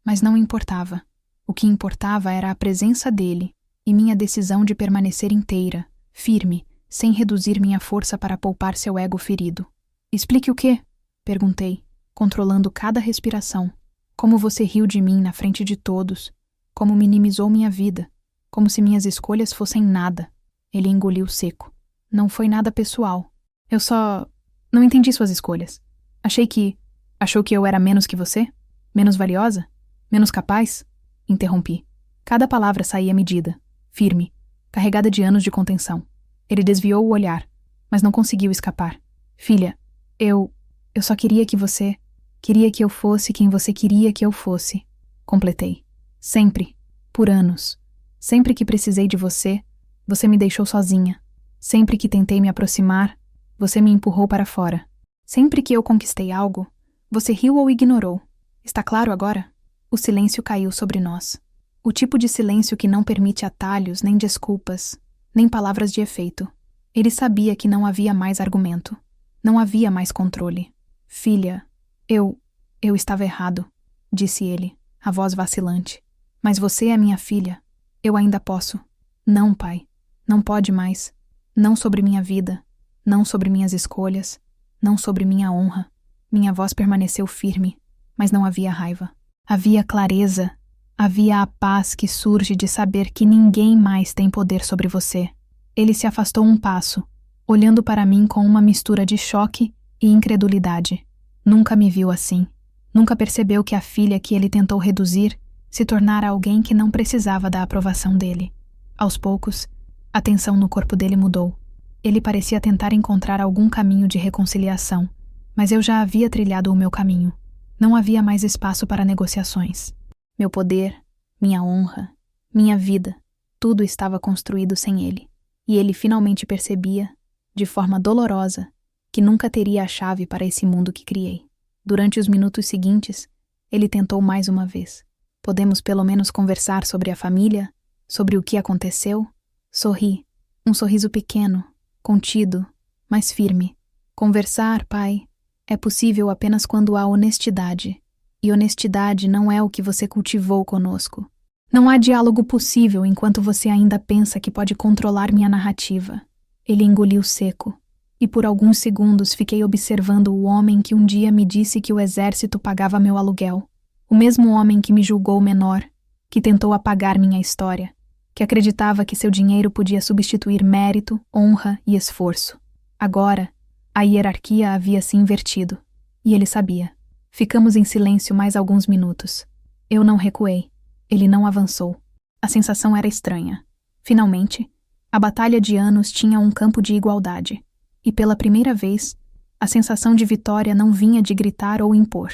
Mas não importava. O que importava era a presença dele e minha decisão de permanecer inteira, firme, sem reduzir minha força para poupar seu ego ferido. Explique o quê? Perguntei, controlando cada respiração. Como você riu de mim na frente de todos, como minimizou minha vida, como se minhas escolhas fossem nada. Ele engoliu seco. Não foi nada pessoal. Eu só... não entendi suas escolhas. Achou que eu era menos que você? Menos valiosa? Menos capaz? Interrompi. Cada palavra saía medida, firme, carregada de anos de contenção. Ele desviou o olhar, mas não conseguiu escapar. Filha, eu só queria que você... Queria que eu fosse quem você queria que eu fosse. Completei. Sempre. Por anos. Sempre que precisei de você, você me deixou sozinha. Sempre que tentei me aproximar, você me empurrou para fora. Sempre que eu conquistei algo, você riu ou ignorou. Está claro agora? O silêncio caiu sobre nós. O tipo de silêncio que não permite atalhos, nem desculpas, nem palavras de efeito. Ele sabia que não havia mais argumento. Não havia mais controle. Filha, eu estava errado, disse ele, a voz vacilante. Mas você é minha filha. Eu ainda posso. Não, pai. Não pode mais. Não sobre minha vida. Não sobre minhas escolhas. Não sobre minha honra. Minha voz permaneceu firme, mas não havia raiva. Havia clareza. Havia a paz que surge de saber que ninguém mais tem poder sobre você. Ele se afastou um passo, olhando para mim com uma mistura de choque e incredulidade. Nunca me viu assim. Nunca percebeu que a filha que ele tentou reduzir se tornara alguém que não precisava da aprovação dele. Aos poucos, a tensão no corpo dele mudou. Ele parecia tentar encontrar algum caminho de reconciliação, mas eu já havia trilhado o meu caminho. Não havia mais espaço para negociações. Meu poder, minha honra, minha vida, tudo estava construído sem ele. E ele finalmente percebia, de forma dolorosa, que nunca teria a chave para esse mundo que criei. Durante os minutos seguintes, ele tentou mais uma vez. Podemos pelo menos conversar sobre a família, sobre o que aconteceu? Sorri, um sorriso pequeno, contido, mas firme. Conversar, pai, é possível apenas quando há honestidade. E honestidade não é o que você cultivou conosco. Não há diálogo possível enquanto você ainda pensa que pode controlar minha narrativa. Ele engoliu seco, e por alguns segundos fiquei observando o homem que um dia me disse que o exército pagava meu aluguel. O mesmo homem que me julgou menor, que tentou apagar minha história, que acreditava que seu dinheiro podia substituir mérito, honra e esforço. Agora, a hierarquia havia se invertido, e ele sabia. Ficamos em silêncio mais alguns minutos. Eu não recuei. Ele não avançou. A sensação era estranha. Finalmente, a batalha de anos tinha um campo de igualdade. E pela primeira vez, a sensação de vitória não vinha de gritar ou impor.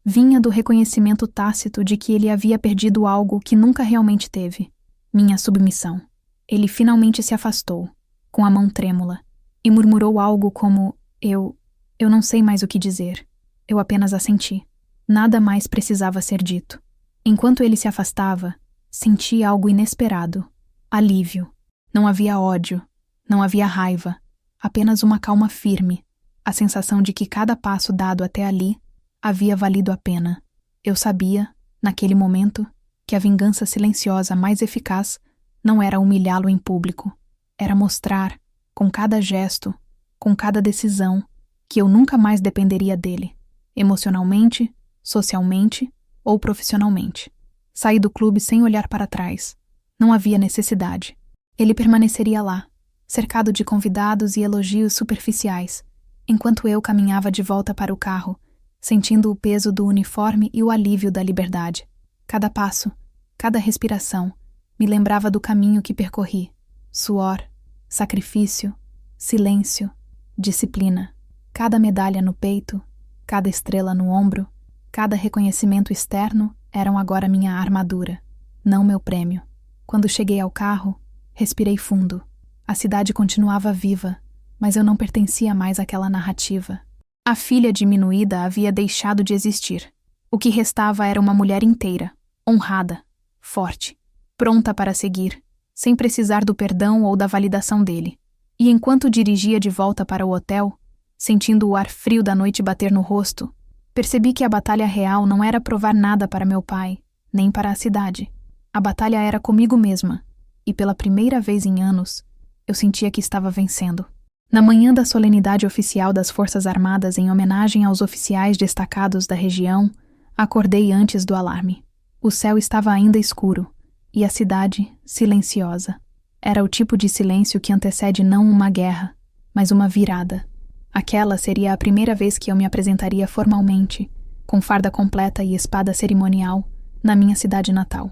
Vinha do reconhecimento tácito de que ele havia perdido algo que nunca realmente teve. Minha submissão. Ele finalmente se afastou, com a mão trêmula, e murmurou algo como: Eu não sei mais o que dizer. Eu apenas assenti. Nada mais precisava ser dito. Enquanto ele se afastava, senti algo inesperado. Alívio. Não havia ódio, não havia raiva, apenas uma calma firme, a sensação de que cada passo dado até ali havia valido a pena. Eu sabia, naquele momento, que a vingança silenciosa mais eficaz não era humilhá-lo em público, era mostrar, com cada gesto, com cada decisão, que eu nunca mais dependeria dele, emocionalmente, socialmente ou profissionalmente. Saí do clube sem olhar para trás. Não havia necessidade. Ele permaneceria lá, cercado de convidados e elogios superficiais, enquanto eu caminhava de volta para o carro, sentindo o peso do uniforme e o alívio da liberdade. Cada passo, cada respiração, me lembrava do caminho que percorri. Suor, sacrifício, silêncio, disciplina. Cada medalha no peito, cada estrela no ombro, cada reconhecimento externo eram agora minha armadura, não meu prêmio. Quando cheguei ao carro, respirei fundo. A cidade continuava viva, mas eu não pertencia mais àquela narrativa. A filha diminuída havia deixado de existir. O que restava era uma mulher inteira, honrada, forte, pronta para seguir, sem precisar do perdão ou da validação dele. E enquanto dirigia de volta para o hotel, sentindo o ar frio da noite bater no rosto, percebi que a batalha real não era provar nada para meu pai, nem para a cidade. A batalha era comigo mesma, e pela primeira vez em anos, eu sentia que estava vencendo. Na manhã da solenidade oficial das Forças Armadas em homenagem aos oficiais destacados da região, acordei antes do alarme. O céu estava ainda escuro, e a cidade silenciosa. Era o tipo de silêncio que antecede não uma guerra, mas uma virada. Aquela seria a primeira vez que eu me apresentaria formalmente, com farda completa e espada cerimonial, na minha cidade natal.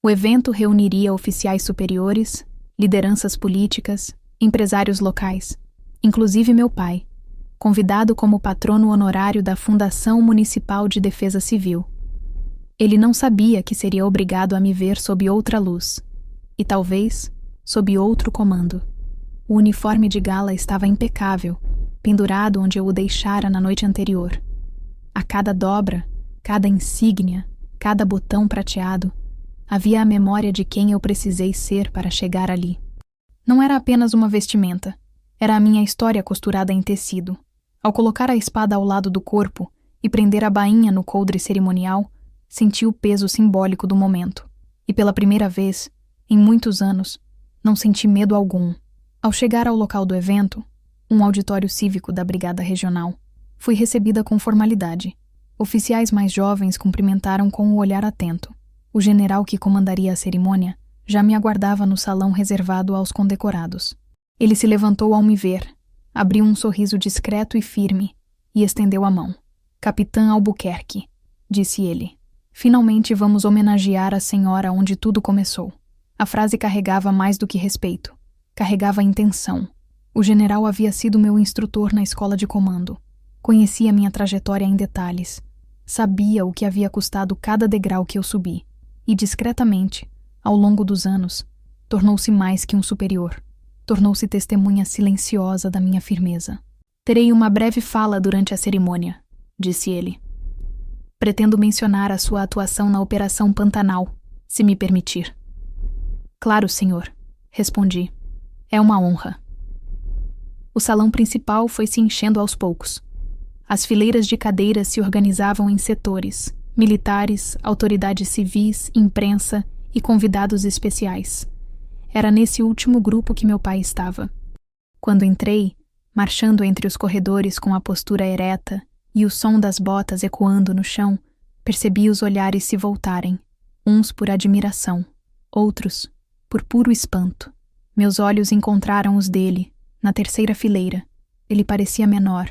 O evento reuniria oficiais superiores, lideranças políticas, empresários locais, inclusive meu pai, convidado como patrono honorário da Fundação Municipal de Defesa Civil. Ele não sabia que seria obrigado a me ver sob outra luz, e talvez sob outro comando. O uniforme de gala estava impecável, pendurado onde eu o deixara na noite anterior. A cada dobra, cada insígnia, cada botão prateado, havia a memória de quem eu precisei ser para chegar ali. Não era apenas uma vestimenta, era a minha história costurada em tecido. Ao colocar a espada ao lado do corpo e prender a bainha no coldre cerimonial, senti o peso simbólico do momento. E pela primeira vez, em muitos anos, não senti medo algum. Ao chegar ao local do evento, um auditório cívico da Brigada Regional, fui recebida com formalidade. Oficiais mais jovens cumprimentaram com o olhar atento. O general que comandaria a cerimônia já me aguardava no salão reservado aos condecorados. Ele se levantou ao me ver, abriu um sorriso discreto e firme, e estendeu a mão. Capitã Albuquerque, disse ele. Finalmente vamos homenagear a senhora onde tudo começou. A frase carregava mais do que respeito. Carregava intenção. O general havia sido meu instrutor na escola de comando. Conhecia minha trajetória em detalhes. Sabia o que havia custado cada degrau que eu subi. E discretamente, ao longo dos anos, tornou-se mais que um superior. Tornou-se testemunha silenciosa da minha firmeza. Terei uma breve fala durante a cerimônia, disse ele. Pretendo mencionar a sua atuação na Operação Pantanal, se me permitir. Claro, senhor, respondi. É uma honra. O salão principal foi se enchendo aos poucos. As fileiras de cadeiras se organizavam em setores: militares, autoridades civis, imprensa e convidados especiais. Era nesse último grupo que meu pai estava. Quando entrei, marchando entre os corredores com a postura ereta e o som das botas ecoando no chão, percebi os olhares se voltarem, uns por admiração, outros por puro espanto. Meus olhos encontraram os dele, na terceira fileira. Ele parecia menor,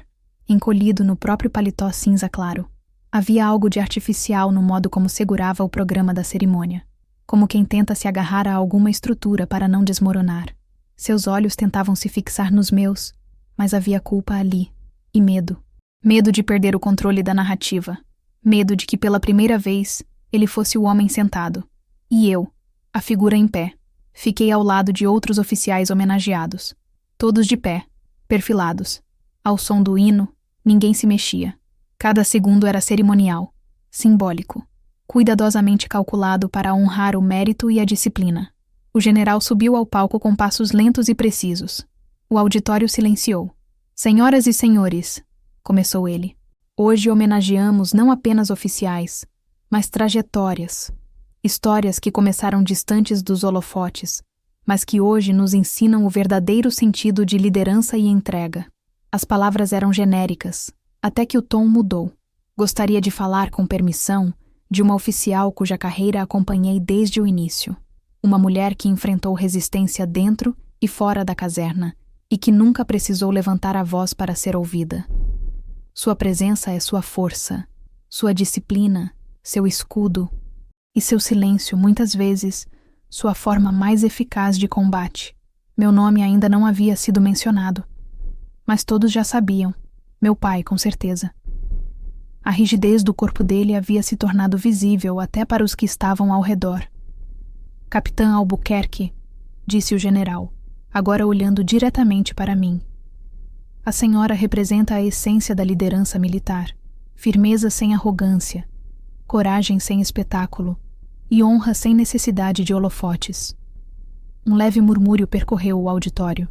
encolhido no próprio paletó cinza claro. Havia algo de artificial no modo como segurava o programa da cerimônia, como quem tenta se agarrar a alguma estrutura para não desmoronar. Seus olhos tentavam se fixar nos meus, mas havia culpa ali, e medo. Medo de perder o controle da narrativa. Medo de que pela primeira vez ele fosse o homem sentado. E eu, a figura em pé. Fiquei ao lado de outros oficiais homenageados. Todos de pé, perfilados. Ao som do hino, ninguém se mexia. Cada segundo era cerimonial, simbólico, cuidadosamente calculado para honrar o mérito e a disciplina. O general subiu ao palco com passos lentos e precisos. O auditório silenciou. Senhoras e senhores, começou ele, hoje homenageamos não apenas oficiais, mas trajetórias. Histórias que começaram distantes dos holofotes, mas que hoje nos ensinam o verdadeiro sentido de liderança e entrega. As palavras eram genéricas, até que o tom mudou. Gostaria de falar, com permissão, de uma oficial cuja carreira acompanhei desde o início. Uma mulher que enfrentou resistência dentro e fora da caserna e que nunca precisou levantar a voz para ser ouvida. Sua presença é sua força, sua disciplina, seu escudo, e seu silêncio, muitas vezes, sua forma mais eficaz de combate. Meu nome ainda não havia sido mencionado. Mas todos já sabiam. Meu pai, com certeza. A rigidez do corpo dele havia se tornado visível até para os que estavam ao redor. Capitã Albuquerque, disse o general, agora olhando diretamente para mim. A senhora representa a essência da liderança militar. Firmeza sem arrogância, coragem sem espetáculo, e honra sem necessidade de holofotes. Um leve murmúrio percorreu o auditório.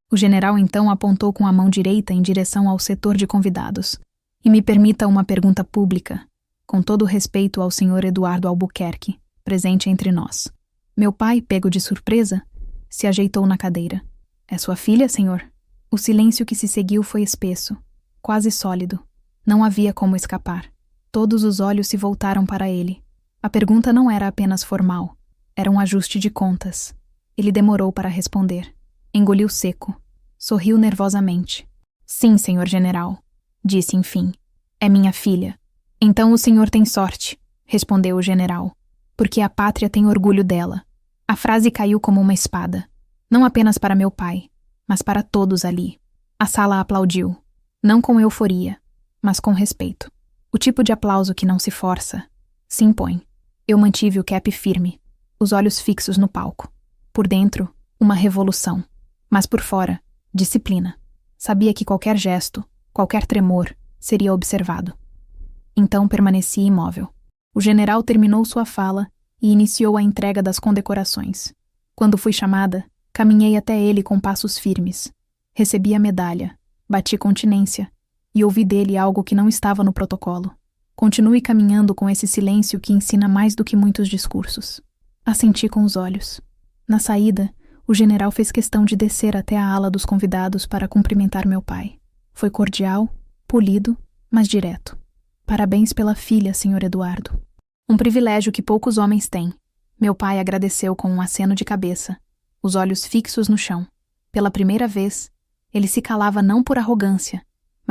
O general então apontou com a mão direita em direção ao setor de convidados. E me permita uma pergunta pública, com todo o respeito ao senhor Eduardo Albuquerque, presente entre nós. Meu pai, pego de surpresa, se ajeitou na cadeira. É sua filha, senhor? O silêncio que se seguiu foi espesso, quase sólido. Não havia como escapar. Todos os olhos se voltaram para ele. A pergunta não era apenas formal. Era um ajuste de contas. Ele demorou para responder. Engoliu seco. Sorriu nervosamente. Sim, senhor general, disse enfim. É minha filha. Então o senhor tem sorte, respondeu o general, porque a pátria tem orgulho dela. A frase caiu como uma espada. Não apenas para meu pai, mas para todos ali. A sala aplaudiu. Não com euforia, mas com respeito. O tipo de aplauso que não se força, se impõe. Eu mantive o cap firme, os olhos fixos no palco. Por dentro, uma revolução. Mas por fora, disciplina. Sabia que qualquer gesto, qualquer tremor, seria observado. Então permaneci imóvel. O general terminou sua fala e iniciou a entrega das condecorações. Quando fui chamada, caminhei até ele com passos firmes. Recebi a medalha, bati continência e ouvi dele algo que não estava no protocolo. Continue caminhando com esse silêncio que ensina mais do que muitos discursos. Assenti com os olhos. Na saída, o general fez questão de descer até a ala dos convidados para cumprimentar meu pai. Foi cordial, polido, mas direto. Parabéns pela filha, senhor Eduardo. Um privilégio que poucos homens têm. Meu pai agradeceu com um aceno de cabeça, os olhos fixos no chão. Pela primeira vez, ele se calava não por arrogância,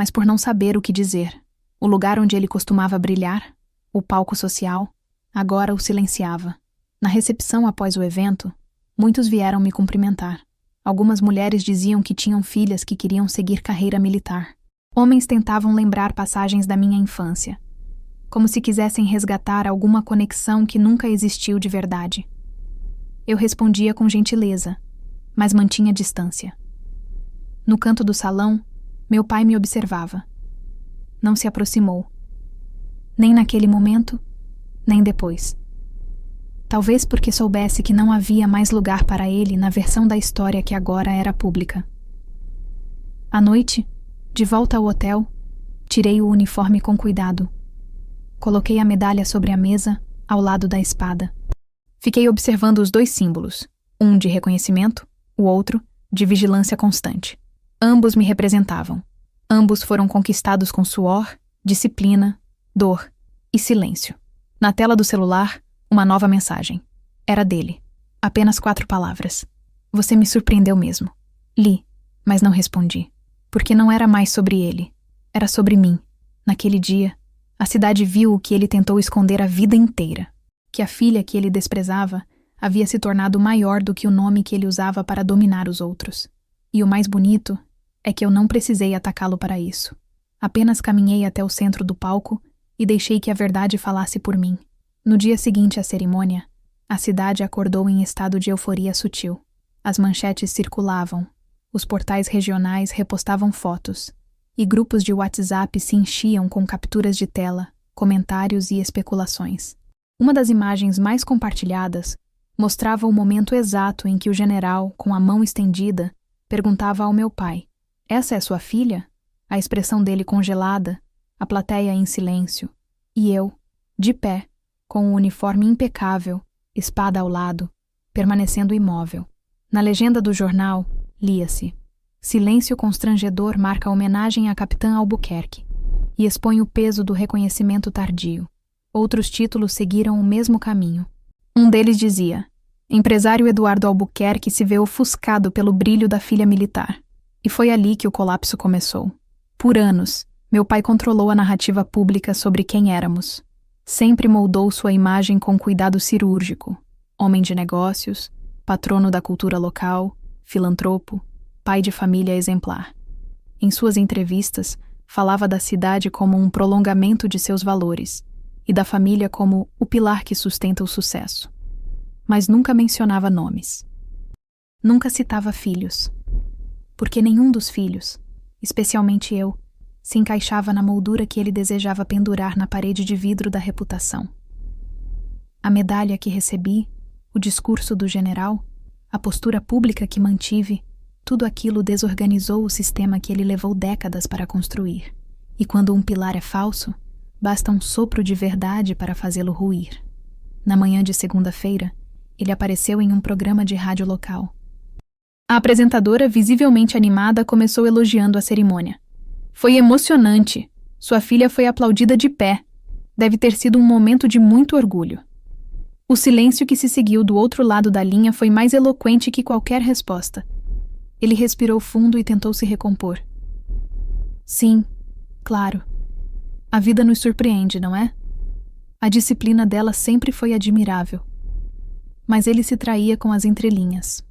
mas por não saber o que dizer. O lugar onde ele costumava brilhar, o palco social, agora o silenciava. Na recepção após o evento, muitos vieram me cumprimentar. Algumas mulheres diziam que tinham filhas que queriam seguir carreira militar. Homens tentavam lembrar passagens da minha infância, como se quisessem resgatar alguma conexão que nunca existiu de verdade. Eu respondia com gentileza, mas mantinha distância. No canto do salão, meu pai me observava. Não se aproximou. Nem naquele momento, nem depois. Talvez porque soubesse que não havia mais lugar para ele na versão da história que agora era pública. À noite, de volta ao hotel, tirei o uniforme com cuidado. Coloquei a medalha sobre a mesa, ao lado da espada. Fiquei observando os dois símbolos, um de reconhecimento, o outro de vigilância constante. Ambos me representavam. Ambos foram conquistados com suor, disciplina, dor e silêncio. Na tela do celular, uma nova mensagem. Era dele. Apenas 4 palavras. Você me surpreendeu mesmo. Li, mas não respondi. Porque não era mais sobre ele. Era sobre mim. Naquele dia, a cidade viu o que ele tentou esconder a vida inteira. Que a filha que ele desprezava havia se tornado maior do que o nome que ele usava para dominar os outros. E o mais bonito é que eu não precisei atacá-lo para isso. Apenas caminhei até o centro do palco e deixei que a verdade falasse por mim. No dia seguinte à cerimônia, a cidade acordou em estado de euforia sutil. As manchetes circulavam, os portais regionais repostavam fotos, e grupos de WhatsApp se enchiam com capturas de tela, comentários e especulações. Uma das imagens mais compartilhadas mostrava o momento exato em que o general, com a mão estendida, perguntava ao meu pai: "Essa é sua filha?" A expressão dele congelada, a plateia em silêncio, e eu, de pé, com o uniforme impecável, espada ao lado, permanecendo imóvel. Na legenda do jornal, lia-se: "Silêncio constrangedor marca a homenagem à capitã Albuquerque e expõe o peso do reconhecimento tardio." Outros títulos seguiram o mesmo caminho. Um deles dizia: "Empresário Eduardo Albuquerque se vê ofuscado pelo brilho da filha militar." E foi ali que o colapso começou. Por anos, meu pai controlou a narrativa pública sobre quem éramos. Sempre moldou sua imagem com cuidado cirúrgico. Homem de negócios, patrono da cultura local, filantropo, pai de família exemplar. Em suas entrevistas, falava da cidade como um prolongamento de seus valores e da família como o pilar que sustenta o sucesso. Mas nunca mencionava nomes. Nunca citava filhos. Porque nenhum dos filhos, especialmente eu, se encaixava na moldura que ele desejava pendurar na parede de vidro da reputação. A medalha que recebi, o discurso do general, a postura pública que mantive, tudo aquilo desorganizou o sistema que ele levou décadas para construir. E quando um pilar é falso, basta um sopro de verdade para fazê-lo ruir. Na manhã de segunda-feira, ele apareceu em um programa de rádio local. A apresentadora, visivelmente animada, começou elogiando a cerimônia. "Foi emocionante. Sua filha foi aplaudida de pé. Deve ter sido um momento de muito orgulho." O silêncio que se seguiu do outro lado da linha foi mais eloquente que qualquer resposta. Ele respirou fundo e tentou se recompor. "Sim, claro. A vida nos surpreende, não é? A disciplina dela sempre foi admirável." Mas ele se traía com as entrelinhas.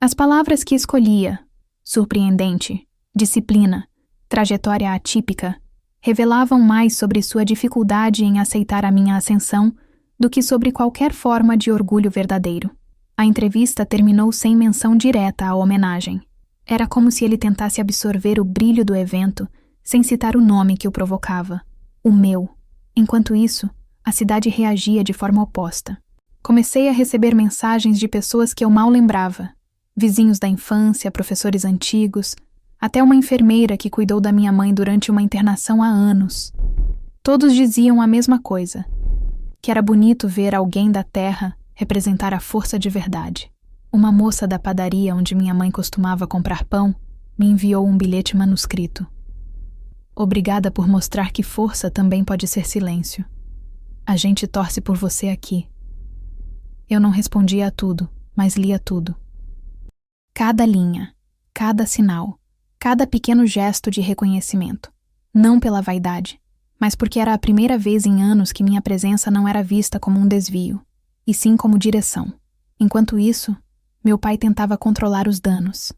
As palavras que escolhia, surpreendente, disciplina, trajetória atípica, revelavam mais sobre sua dificuldade em aceitar a minha ascensão do que sobre qualquer forma de orgulho verdadeiro. A entrevista terminou sem menção direta à homenagem. Era como se ele tentasse absorver o brilho do evento sem citar o nome que o provocava, o meu. Enquanto isso, a cidade reagia de forma oposta. Comecei a receber mensagens de pessoas que eu mal lembrava. Vizinhos da infância, professores antigos, até uma enfermeira que cuidou da minha mãe durante uma internação há anos. Todos diziam a mesma coisa, que era bonito ver alguém da terra representar a força de verdade. Uma moça da padaria onde minha mãe costumava comprar pão me enviou um bilhete manuscrito. "Obrigada por mostrar que força também pode ser silêncio. A gente torce por você aqui." Eu não respondia a tudo, mas lia tudo. Cada linha, cada sinal, cada pequeno gesto de reconhecimento. Não pela vaidade, mas porque era a primeira vez em anos que minha presença não era vista como um desvio, e sim como direção. Enquanto isso, meu pai tentava controlar os danos.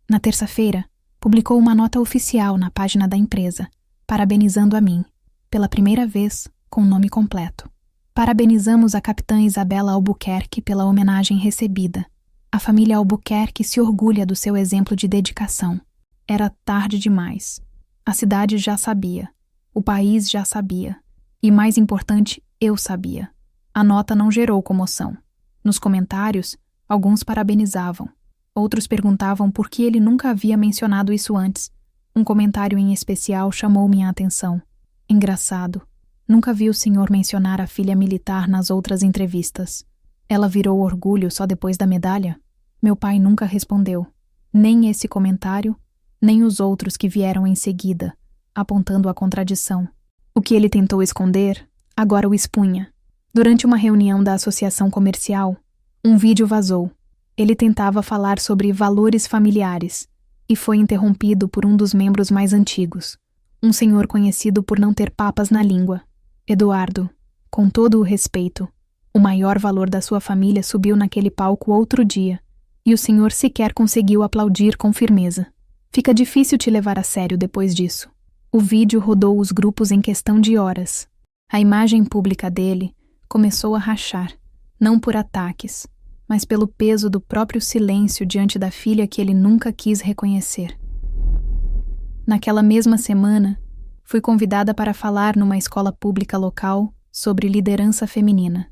Na terça-feira, publicou uma nota oficial na página da empresa, parabenizando a mim, pela primeira vez, com o nome completo. Parabenizamos a capitã Isabela Albuquerque pela homenagem recebida. A família Albuquerque se orgulha do seu exemplo de dedicação. Era tarde demais. A cidade já sabia. O país já sabia. E, mais importante, eu sabia. A nota não gerou comoção. Nos comentários, alguns parabenizavam. Outros perguntavam por que ele nunca havia mencionado isso antes. Um comentário em especial chamou minha atenção. Engraçado. Nunca vi o senhor mencionar a filha militar nas outras entrevistas. Ela virou orgulho só depois da medalha? Meu pai nunca respondeu. Nem esse comentário, nem os outros que vieram em seguida, apontando a contradição. O que ele tentou esconder, agora o expunha. Durante uma reunião da associação comercial, um vídeo vazou. Ele tentava falar sobre valores familiares e foi interrompido por um dos membros mais antigos, um senhor conhecido por não ter papas na língua. Eduardo, com todo o respeito, o maior valor da sua família subiu naquele palco outro dia, e o senhor sequer conseguiu aplaudir com firmeza. Fica difícil te levar a sério depois disso. O vídeo rodou os grupos em questão de horas. A imagem pública dele começou a rachar, não por ataques, mas pelo peso do próprio silêncio diante da filha que ele nunca quis reconhecer. Naquela mesma semana, fui convidada para falar numa escola pública local sobre liderança feminina.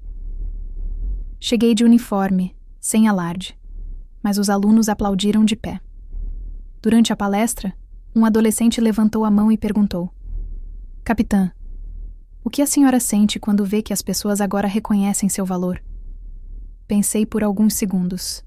Cheguei de uniforme, sem alarde, mas os alunos aplaudiram de pé. Durante a palestra, um adolescente levantou a mão e perguntou: Capitã, o que a senhora sente quando vê que as pessoas agora reconhecem seu valor? Pensei por alguns segundos.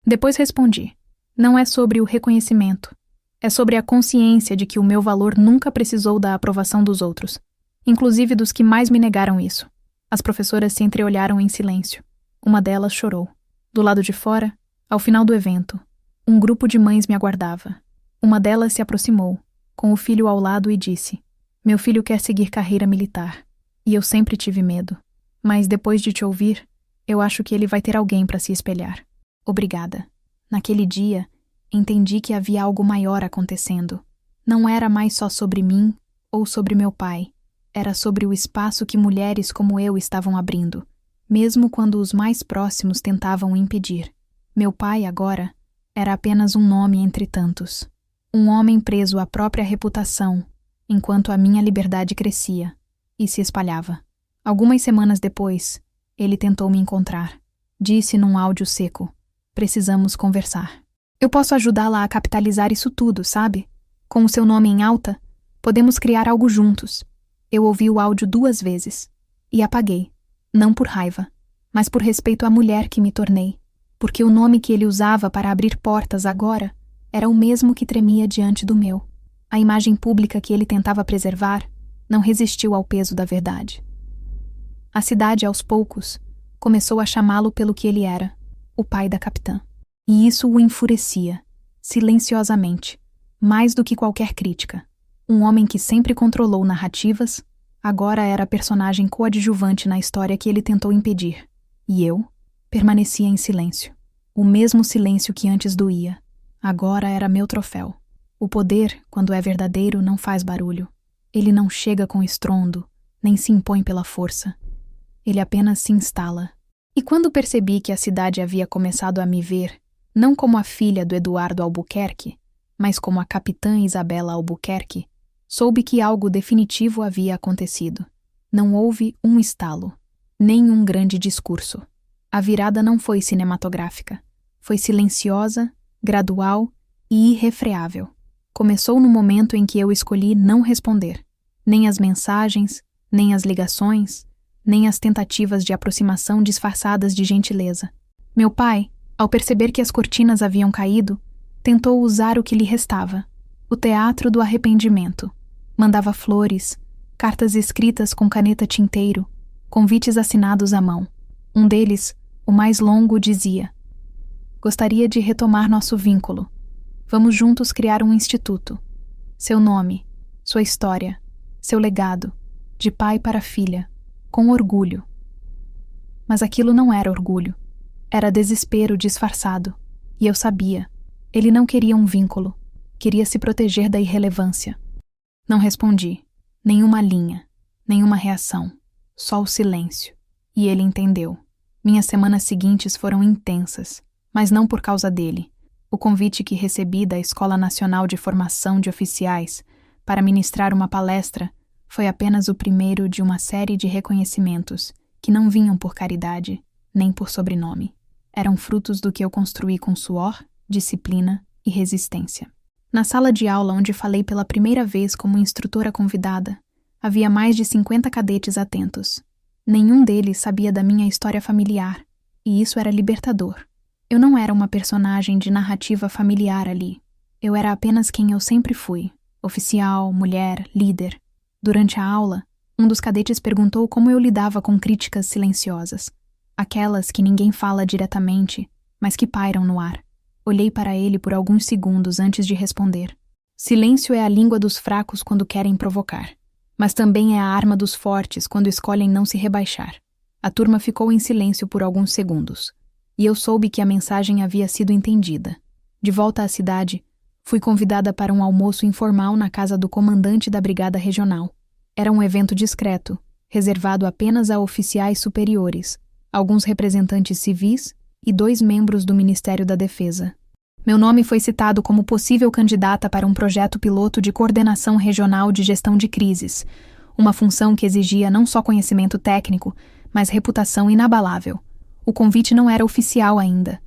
Depois respondi: não é sobre o reconhecimento. É sobre a consciência de que o meu valor nunca precisou da aprovação dos outros, inclusive dos que mais me negaram isso. As professoras se entreolharam em silêncio. Uma delas chorou. Do lado de fora, ao final do evento, um grupo de mães me aguardava. Uma delas se aproximou, com o filho ao lado e disse: meu filho quer seguir carreira militar. E eu sempre tive medo. Mas depois de te ouvir, eu acho que ele vai ter alguém para se espelhar. Obrigada. Naquele dia, entendi que havia algo maior acontecendo. Não era mais só sobre mim ou sobre meu pai. Era sobre o espaço que mulheres como eu estavam abrindo, mesmo quando os mais próximos tentavam impedir. Meu pai, agora, era apenas um nome entre tantos. Um homem preso à própria reputação, enquanto a minha liberdade crescia e se espalhava. Algumas semanas depois, ele tentou me encontrar. Disse num áudio seco: precisamos conversar. Eu posso ajudá-la a capitalizar isso tudo, sabe? Com o seu nome em alta, podemos criar algo juntos. Eu ouvi o áudio 2 vezes e apaguei, não por raiva, mas por respeito à mulher que me tornei, porque o nome que ele usava para abrir portas agora era o mesmo que tremia diante do meu. A imagem pública que ele tentava preservar não resistiu ao peso da verdade. A cidade, aos poucos, começou a chamá-lo pelo que ele era, o pai da capitã. E isso o enfurecia, silenciosamente, mais do que qualquer crítica. Um homem que sempre controlou narrativas, agora era personagem coadjuvante na história que ele tentou impedir. E eu permanecia em silêncio. O mesmo silêncio que antes doía. Agora era meu troféu. O poder, quando é verdadeiro, não faz barulho. Ele não chega com estrondo, nem se impõe pela força. Ele apenas se instala. E quando percebi que a cidade havia começado a me ver, não como a filha do Eduardo Albuquerque, mas como a capitã Isabela Albuquerque, soube que algo definitivo havia acontecido. Não houve um estalo, nem um grande discurso. A virada não foi cinematográfica. Foi silenciosa, gradual e irrefreável. Começou no momento em que eu escolhi não responder. Nem as mensagens, nem as ligações, nem as tentativas de aproximação disfarçadas de gentileza. Meu pai, ao perceber que as cortinas haviam caído, tentou usar o que lhe restava, o teatro do arrependimento. Mandava flores, cartas escritas com caneta tinteiro, convites assinados à mão. Um deles, o mais longo, dizia: gostaria de retomar nosso vínculo. Vamos juntos criar um instituto. Seu nome, sua história, seu legado, de pai para filha, com orgulho. Mas aquilo não era orgulho. Era desespero disfarçado. E eu sabia. Ele não queria um vínculo. Queria se proteger da irrelevância. Não respondi. Nenhuma linha. Nenhuma reação. Só o silêncio. E ele entendeu. Minhas semanas seguintes foram intensas. Mas não por causa dele. O convite que recebi da Escola Nacional de Formação de Oficiais para ministrar uma palestra foi apenas o primeiro de uma série de reconhecimentos que não vinham por caridade, nem por sobrenome. Eram frutos do que eu construí com suor, disciplina e resistência. Na sala de aula onde falei pela primeira vez como instrutora convidada, havia mais de 50 cadetes atentos. Nenhum deles sabia da minha história familiar, e isso era libertador. Eu não era uma personagem de narrativa familiar ali. Eu era apenas quem eu sempre fui, oficial, mulher, líder. Durante a aula, um dos cadetes perguntou como eu lidava com críticas silenciosas, aquelas que ninguém fala diretamente, mas que pairam no ar. Olhei para ele por alguns segundos antes de responder. Silêncio é a língua dos fracos quando querem provocar, mas também é a arma dos fortes quando escolhem não se rebaixar. A turma ficou em silêncio por alguns segundos, e eu soube que a mensagem havia sido entendida. De volta à cidade, fui convidada para um almoço informal na casa do comandante da Brigada Regional. Era um evento discreto, reservado apenas a oficiais superiores, alguns representantes civis e 2 membros do Ministério da Defesa. Meu nome foi citado como possível candidata para um projeto piloto de coordenação regional de gestão de crises, uma função que exigia não só conhecimento técnico, mas reputação inabalável. O convite não era oficial ainda,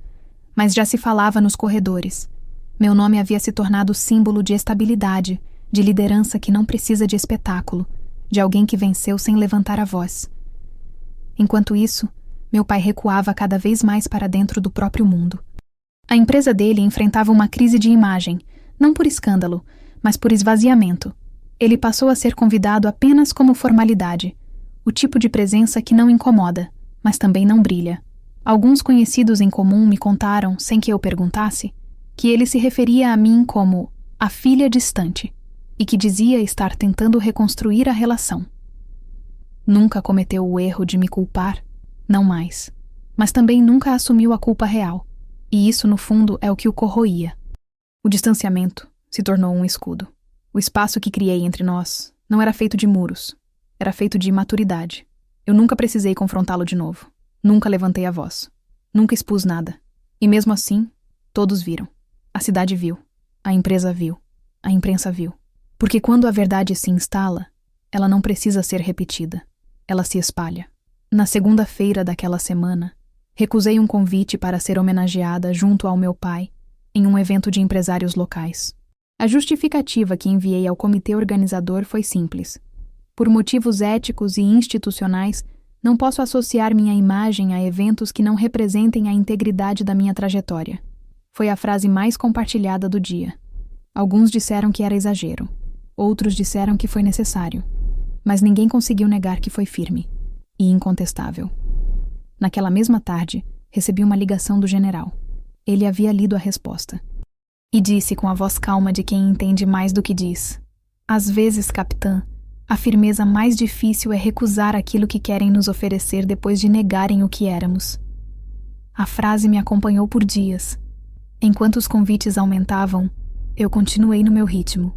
mas já se falava nos corredores. Meu nome havia se tornado símbolo de estabilidade, de liderança que não precisa de espetáculo, de alguém que venceu sem levantar a voz. Enquanto isso, meu pai recuava cada vez mais para dentro do próprio mundo. A empresa dele enfrentava uma crise de imagem, não por escândalo, mas por esvaziamento. Ele passou a ser convidado apenas como formalidade, o tipo de presença que não incomoda, mas também não brilha. Alguns conhecidos em comum me contaram, sem que eu perguntasse, que ele se referia a mim como a filha distante e que dizia estar tentando reconstruir a relação. Nunca cometeu o erro de me culpar, não mais, mas também nunca assumiu a culpa real, e isso no fundo é o que o corroía. O distanciamento se tornou um escudo. O espaço que criei entre nós não era feito de muros, era feito de imaturidade. Eu nunca precisei confrontá-lo de novo. Nunca levantei a voz. Nunca expus nada. E mesmo assim, todos viram. A cidade viu. A empresa viu. A imprensa viu. Porque quando a verdade se instala, ela não precisa ser repetida. Ela se espalha. Na segunda-feira daquela semana, recusei um convite para ser homenageada junto ao meu pai em um evento de empresários locais. A justificativa que enviei ao comitê organizador foi simples. Por motivos éticos e institucionais, não posso associar minha imagem a eventos que não representem a integridade da minha trajetória. Foi a frase mais compartilhada do dia. Alguns disseram que era exagero. Outros disseram que foi necessário. Mas ninguém conseguiu negar que foi firme e incontestável. Naquela mesma tarde, recebi uma ligação do general. Ele havia lido a resposta. E disse com a voz calma de quem entende mais do que diz: "Às vezes, capitã, a firmeza mais difícil é recusar aquilo que querem nos oferecer depois de negarem o que éramos." A frase me acompanhou por dias. Enquanto os convites aumentavam, eu continuei no meu ritmo.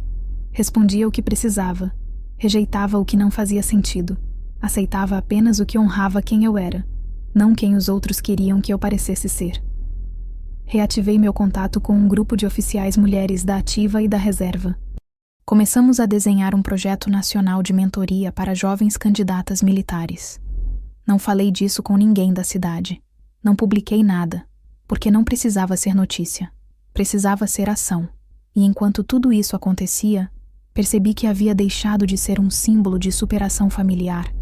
Respondia o que precisava, rejeitava o que não fazia sentido, aceitava apenas o que honrava quem eu era, não quem os outros queriam que eu parecesse ser. Reativei meu contato com um grupo de oficiais mulheres da ativa e da reserva. Começamos a desenhar um projeto nacional de mentoria para jovens candidatas militares. Não falei disso com ninguém da cidade. Não publiquei nada, porque não precisava ser notícia. Precisava ser ação. E enquanto tudo isso acontecia, percebi que havia deixado de ser um símbolo de superação familiar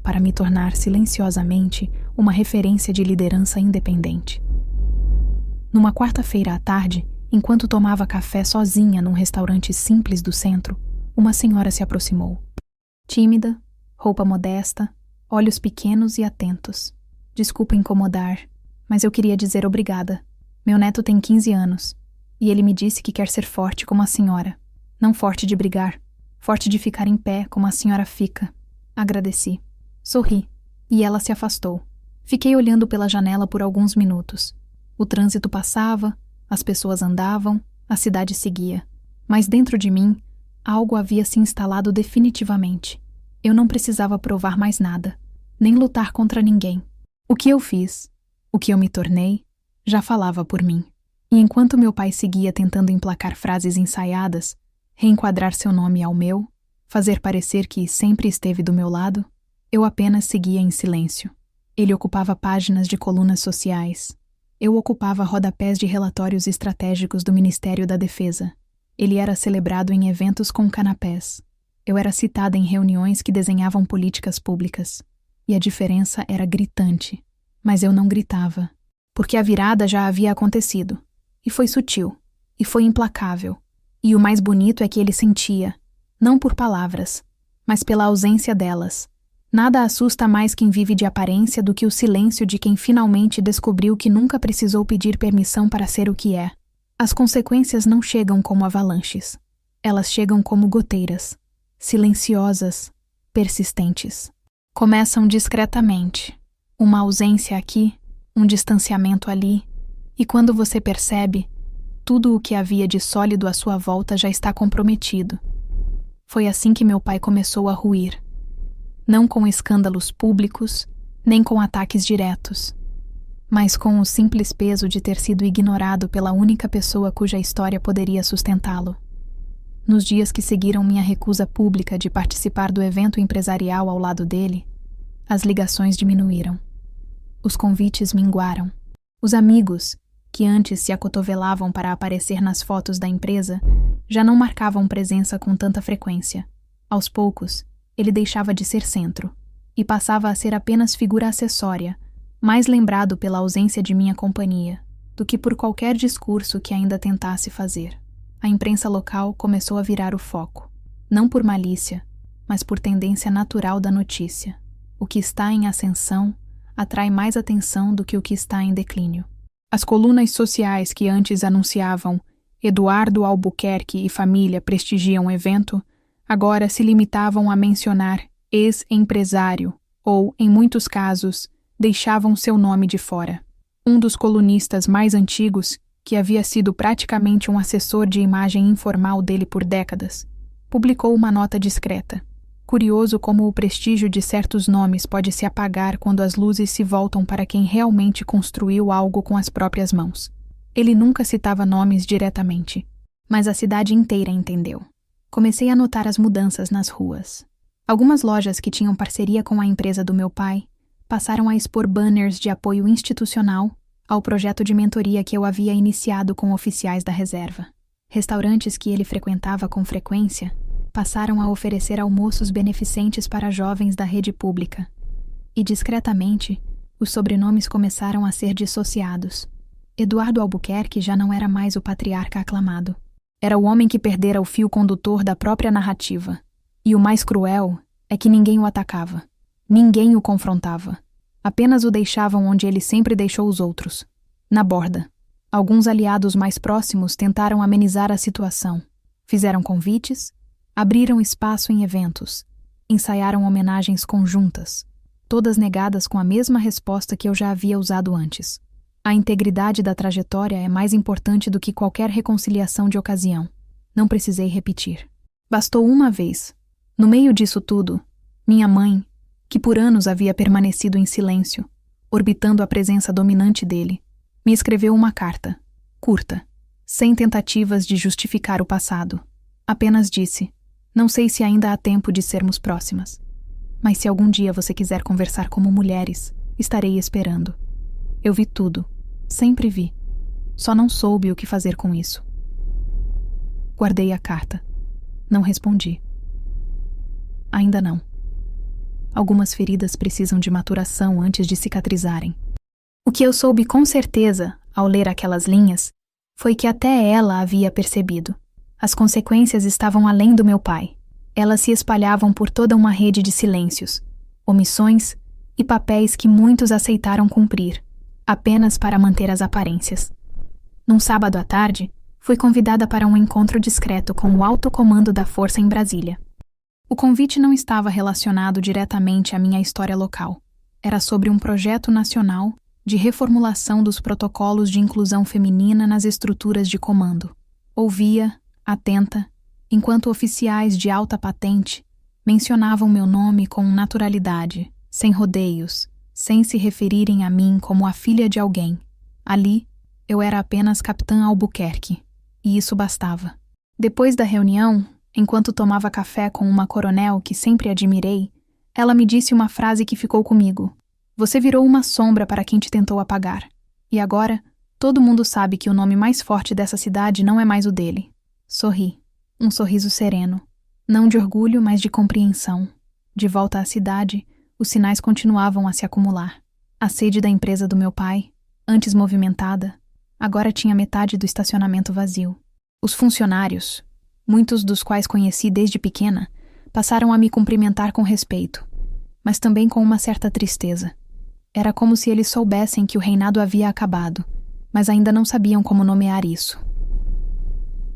para me tornar silenciosamente uma referência de liderança independente. Numa quarta-feira à tarde, enquanto tomava café sozinha num restaurante simples do centro, uma senhora se aproximou. Tímida, roupa modesta, olhos pequenos e atentos. "Desculpa incomodar, mas eu queria dizer obrigada. Meu neto tem 15 anos, e ele me disse que quer ser forte como a senhora. Não forte de brigar, forte de ficar em pé como a senhora fica. Agradeci. Sorri, e ela se afastou. Fiquei olhando pela janela por alguns minutos. O trânsito passava, as pessoas andavam, a cidade seguia. Mas dentro de mim, algo havia se instalado definitivamente. Eu não precisava provar mais nada, nem lutar contra ninguém. O que eu fiz, o que eu me tornei, já falava por mim. E enquanto meu pai seguia tentando emplacar frases ensaiadas, reenquadrar seu nome ao meu, fazer parecer que sempre esteve do meu lado, eu apenas seguia em silêncio. Ele ocupava páginas de colunas sociais. Eu ocupava rodapés de relatórios estratégicos do Ministério da Defesa. Ele era celebrado em eventos com canapés. Eu era citada em reuniões que desenhavam políticas públicas. E a diferença era gritante. Mas eu não gritava, porque a virada já havia acontecido. E foi sutil. E foi implacável. E o mais bonito é que ele sentia, não por palavras, mas pela ausência delas. Nada assusta mais quem vive de aparência do que o silêncio de quem finalmente descobriu que nunca precisou pedir permissão para ser o que é. As consequências não chegam como avalanches. Elas chegam como goteiras, silenciosas, persistentes. Começam discretamente. Uma ausência aqui, um distanciamento ali, e quando você percebe, tudo o que havia de sólido à sua volta já está comprometido. Foi assim que meu pai começou a ruir. Não com escândalos públicos, nem com ataques diretos, mas com o simples peso de ter sido ignorado pela única pessoa cuja história poderia sustentá-lo. Nos dias que seguiram minha recusa pública de participar do evento empresarial ao lado dele, as ligações diminuíram. Os convites minguaram. Os amigos, que antes se acotovelavam para aparecer nas fotos da empresa, já não marcavam presença com tanta frequência. Aos poucos, ele deixava de ser centro, e passava a ser apenas figura acessória, mais lembrado pela ausência de minha companhia, do que por qualquer discurso que ainda tentasse fazer. A imprensa local começou a virar o foco, não por malícia, mas por tendência natural da notícia. O que está em ascensão atrai mais atenção do que o que está em declínio. As colunas sociais que antes anunciavam Eduardo Albuquerque e família prestigiam o evento, agora se limitavam a mencionar ex-empresário ou, em muitos casos, deixavam seu nome de fora. Um dos colunistas mais antigos, que havia sido praticamente um assessor de imagem informal dele por décadas, publicou uma nota discreta. Curioso como o prestígio de certos nomes pode se apagar quando as luzes se voltam para quem realmente construiu algo com as próprias mãos. Ele nunca citava nomes diretamente, mas a cidade inteira entendeu. Comecei a notar as mudanças nas ruas. Algumas lojas que tinham parceria com a empresa do meu pai passaram a expor banners de apoio institucional ao projeto de mentoria que eu havia iniciado com oficiais da reserva. Restaurantes que ele frequentava com frequência passaram a oferecer almoços beneficentes para jovens da rede pública. E, discretamente, os sobrenomes começaram a ser dissociados. Eduardo Albuquerque já não era mais o patriarca aclamado. Era o homem que perdera o fio condutor da própria narrativa. E o mais cruel é que ninguém o atacava. Ninguém o confrontava. Apenas o deixavam onde ele sempre deixou os outros, na borda. Alguns aliados mais próximos tentaram amenizar a situação. Fizeram convites, abriram espaço em eventos, ensaiaram homenagens conjuntas, todas negadas com a mesma resposta que eu já havia usado antes. A integridade da trajetória é mais importante do que qualquer reconciliação de ocasião. Não precisei repetir. Bastou uma vez. No meio disso tudo, minha mãe, que por anos havia permanecido em silêncio, orbitando a presença dominante dele, me escreveu uma carta, curta, sem tentativas de justificar o passado. Apenas disse: não sei se ainda há tempo de sermos próximas, mas se algum dia você quiser conversar como mulheres, estarei esperando. Eu vi tudo, sempre vi. Só não soube o que fazer com isso. Guardei a carta. Não respondi. Ainda não. Algumas feridas precisam de maturação antes de cicatrizarem. O que eu soube com certeza, ao ler aquelas linhas, foi que até ela havia percebido. As consequências estavam além do meu pai. Elas se espalhavam por toda uma rede de silêncios, omissões e papéis que muitos aceitaram cumprir, apenas para manter as aparências. Num sábado à tarde, fui convidada para um encontro discreto com o alto comando da força em Brasília. O convite não estava relacionado diretamente à minha história local. Era sobre um projeto nacional de reformulação dos protocolos de inclusão feminina nas estruturas de comando. Ouvia, atenta, enquanto oficiais de alta patente mencionavam meu nome com naturalidade, sem rodeios, sem se referirem a mim como a filha de alguém. Ali, eu era apenas Capitã Albuquerque, e isso bastava. Depois da reunião, enquanto tomava café com uma coronel que sempre admirei, ela me disse uma frase que ficou comigo. Você virou uma sombra para quem te tentou apagar. E agora, todo mundo sabe que o nome mais forte dessa cidade não é mais o dele. Sorri. Um sorriso sereno. Não de orgulho, mas de compreensão. De volta à cidade, os sinais continuavam a se acumular. A sede da empresa do meu pai, antes movimentada, agora tinha metade do estacionamento vazio. Os funcionários, muitos dos quais conheci desde pequena, passaram a me cumprimentar com respeito, mas também com uma certa tristeza. Era como se eles soubessem que o reinado havia acabado, mas ainda não sabiam como nomear isso.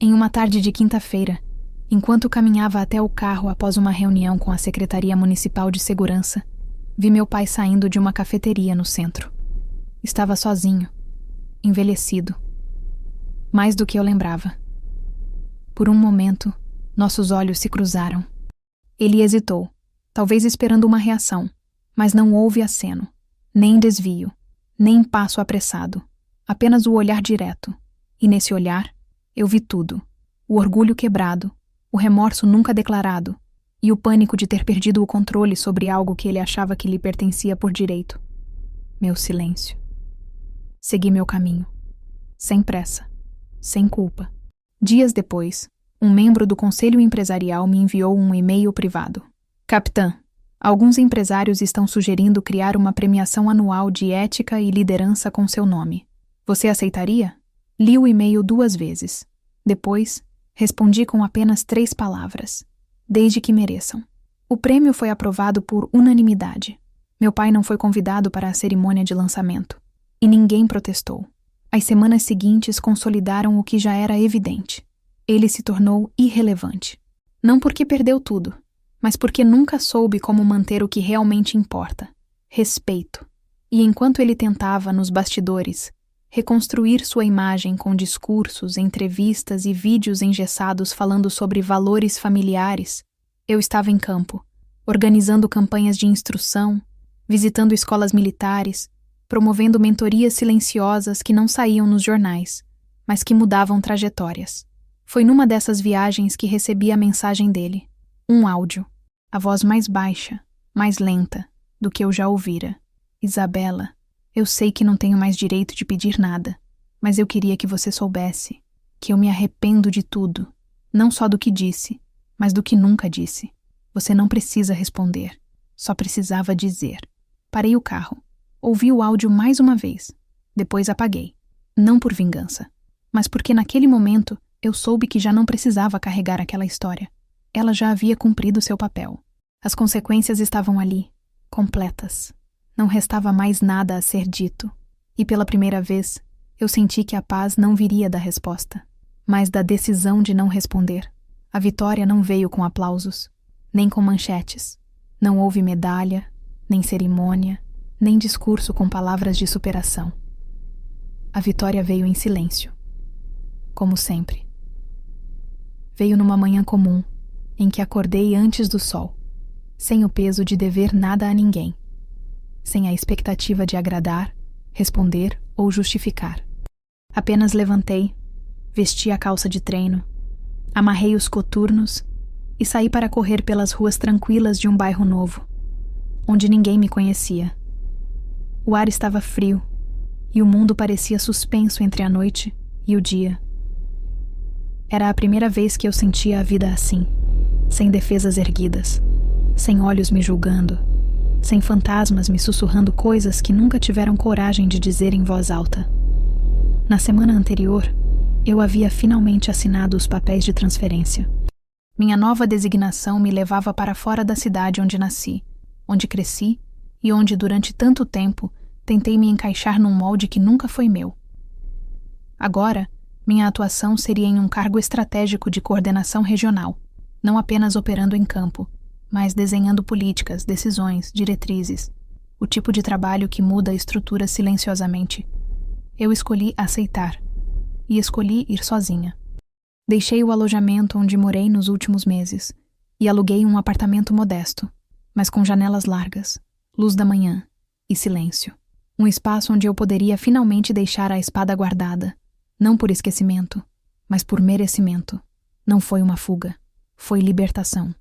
Em uma tarde de quinta-feira, enquanto caminhava até o carro após uma reunião com a Secretaria Municipal de Segurança, vi meu pai saindo de uma cafeteria no centro. Estava sozinho, envelhecido. Mais do que eu lembrava. Por um momento, nossos olhos se cruzaram. Ele hesitou, talvez esperando uma reação, mas não houve aceno, nem desvio, nem passo apressado, apenas o olhar direto. E nesse olhar, eu vi tudo: o orgulho quebrado, o remorso nunca declarado e o pânico de ter perdido o controle sobre algo que ele achava que lhe pertencia por direito. Meu silêncio. Segui meu caminho, sem pressa, sem culpa. Dias depois, um membro do conselho empresarial me enviou um e-mail privado. Capitã, alguns empresários estão sugerindo criar uma premiação anual de ética e liderança com seu nome. Você aceitaria? Li o e-mail 2 vezes. Depois, respondi com apenas 3 palavras. Desde que mereçam. O prêmio foi aprovado por unanimidade. Meu pai não foi convidado para a cerimônia de lançamento. E ninguém protestou. As semanas seguintes consolidaram o que já era evidente. Ele se tornou irrelevante. Não porque perdeu tudo, mas porque nunca soube como manter o que realmente importa: respeito. E enquanto ele tentava, nos bastidores, reconstruir sua imagem com discursos, entrevistas e vídeos engessados falando sobre valores familiares, eu estava em campo, organizando campanhas de instrução, visitando escolas militares, promovendo mentorias silenciosas que não saíam nos jornais, mas que mudavam trajetórias. Foi numa dessas viagens que recebi a mensagem dele. Um áudio, a voz mais baixa, mais lenta do que eu já ouvira. Isabela, eu sei que não tenho mais direito de pedir nada, mas eu queria que você soubesse que eu me arrependo de tudo, não só do que disse, mas do que nunca disse. Você não precisa responder, só precisava dizer. Parei o carro, ouvi o áudio mais uma vez, depois apaguei. Não por vingança, mas porque naquele momento eu soube que já não precisava carregar aquela história. Ela já havia cumprido seu papel. As consequências estavam ali, completas. Não restava mais nada a ser dito. E pela primeira vez, eu senti que a paz não viria da resposta, mas da decisão de não responder. A vitória não veio com aplausos, nem com manchetes. Não houve medalha, nem cerimônia, nem discurso com palavras de superação. A vitória veio em silêncio, como sempre. Veio numa manhã comum, em que acordei antes do sol, sem o peso de dever nada a ninguém, sem a expectativa de agradar, responder ou justificar. Apenas levantei, vesti a calça de treino, amarrei os coturnos e saí para correr pelas ruas tranquilas de um bairro novo, onde ninguém me conhecia. O ar estava frio e o mundo parecia suspenso entre a noite e o dia. Era a primeira vez que eu sentia a vida assim, sem defesas erguidas, sem olhos me julgando, sem fantasmas me sussurrando coisas que nunca tiveram coragem de dizer em voz alta. Na semana anterior, eu havia finalmente assinado os papéis de transferência. Minha nova designação me levava para fora da cidade onde nasci, onde cresci e onde durante tanto tempo tentei me encaixar num molde que nunca foi meu. Agora, minha atuação seria em um cargo estratégico de coordenação regional, não apenas operando em campo, mas desenhando políticas, decisões, diretrizes, o tipo de trabalho que muda a estrutura silenciosamente. Eu escolhi aceitar, e escolhi ir sozinha. Deixei o alojamento onde morei nos últimos meses e aluguei um apartamento modesto, mas com janelas largas, luz da manhã e silêncio. Um espaço onde eu poderia finalmente deixar a espada guardada, não por esquecimento, mas por merecimento. Não foi uma fuga, foi libertação.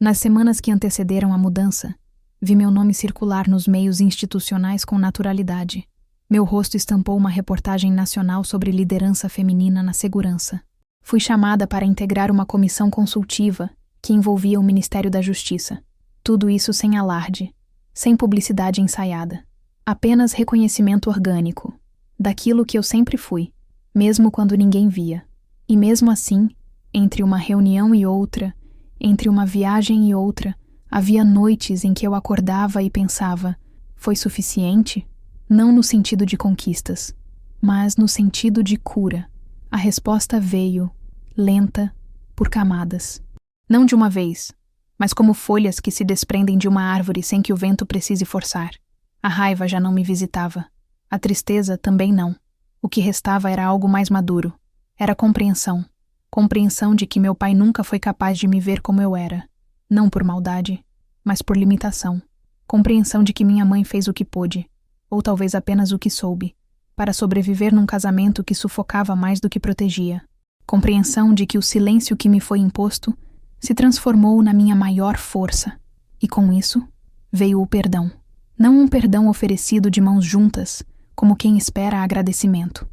Nas semanas que antecederam a mudança, vi meu nome circular nos meios institucionais com naturalidade. Meu rosto estampou uma reportagem nacional sobre liderança feminina na segurança. Fui chamada para integrar uma comissão consultiva que envolvia o Ministério da Justiça. Tudo isso sem alarde, sem publicidade ensaiada. Apenas reconhecimento orgânico, daquilo que eu sempre fui, mesmo quando ninguém via. E mesmo assim, entre uma reunião e outra, entre uma viagem e outra, havia noites em que eu acordava e pensava: foi suficiente? Não no sentido de conquistas, mas no sentido de cura. A resposta veio, lenta, por camadas. Não de uma vez, mas como folhas que se desprendem de uma árvore sem que o vento precise forçar. A raiva já não me visitava. A tristeza também não. O que restava era algo mais maduro. Era compreensão. Compreensão de que meu pai nunca foi capaz de me ver como eu era. Não por maldade, mas por limitação. Compreensão de que minha mãe fez o que pôde, ou talvez apenas o que soube, para sobreviver num casamento que sufocava mais do que protegia. Compreensão de que o silêncio que me foi imposto se transformou na minha maior força. E com isso, veio o perdão. Não um perdão oferecido de mãos juntas, como quem espera agradecimento,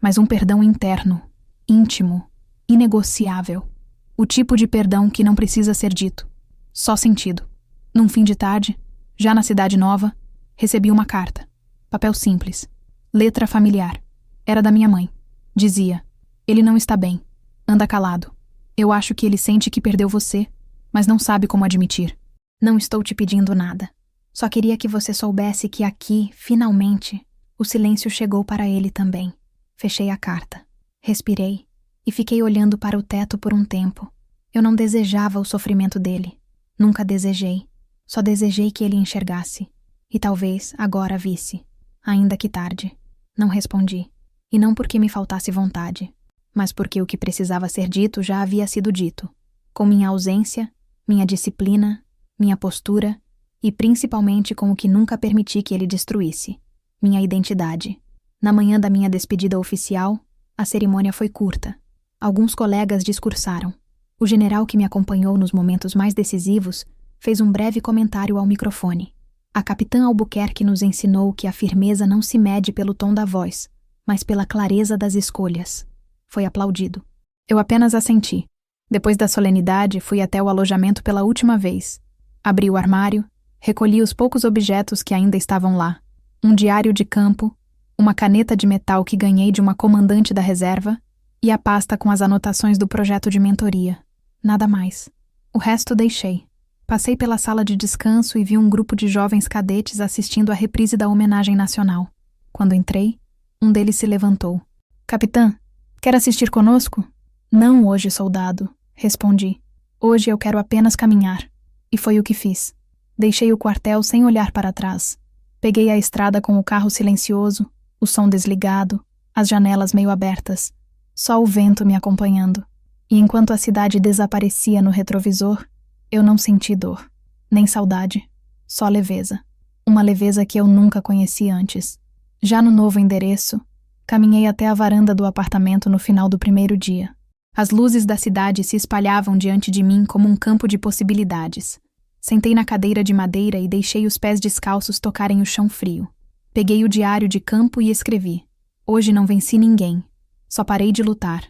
mas um perdão interno, íntimo, inegociável. O tipo de perdão que não precisa ser dito, só sentido. Num fim de tarde, já na cidade nova, recebi uma carta. Papel simples. Letra familiar. Era da minha mãe. Dizia: ele não está bem. Anda calado. Eu acho que ele sente que perdeu você, mas não sabe como admitir. Não estou te pedindo nada. Só queria que você soubesse que aqui, finalmente, o silêncio chegou para ele também. Fechei a carta. Respirei e fiquei olhando para o teto por um tempo. Eu não desejava o sofrimento dele. Nunca desejei. Só desejei que ele enxergasse. E talvez agora visse. Ainda que tarde. Não respondi. E não porque me faltasse vontade, mas porque o que precisava ser dito já havia sido dito. Com minha ausência, minha disciplina, minha postura e principalmente com o que nunca permiti que ele destruísse. Minha identidade. Na manhã da minha despedida oficial, a cerimônia foi curta. Alguns colegas discursaram. O general que me acompanhou nos momentos mais decisivos fez um breve comentário ao microfone. A capitã Albuquerque nos ensinou que a firmeza não se mede pelo tom da voz, mas pela clareza das escolhas. Foi aplaudido. Eu apenas assenti. Depois da solenidade, fui até o alojamento pela última vez. Abri o armário, recolhi os poucos objetos que ainda estavam lá. Um diário de campo, uma caneta de metal que ganhei de uma comandante da reserva e a pasta com as anotações do projeto de mentoria. Nada mais. O resto deixei. Passei pela sala de descanso e vi um grupo de jovens cadetes assistindo à reprise da homenagem nacional. Quando entrei, um deles se levantou. Capitã, quer assistir conosco? Não hoje, soldado, respondi. Hoje eu quero apenas caminhar. E foi o que fiz. Deixei o quartel sem olhar para trás. Peguei a estrada com o carro silencioso, o som desligado, as janelas meio abertas, só o vento me acompanhando. E enquanto a cidade desaparecia no retrovisor, eu não senti dor, nem saudade, só leveza. Uma leveza que eu nunca conheci antes. Já no novo endereço, caminhei até a varanda do apartamento no final do primeiro dia. As luzes da cidade se espalhavam diante de mim como um campo de possibilidades. Sentei na cadeira de madeira e deixei os pés descalços tocarem o chão frio. Peguei o diário de campo e escrevi. Hoje não venci ninguém. Só parei de lutar.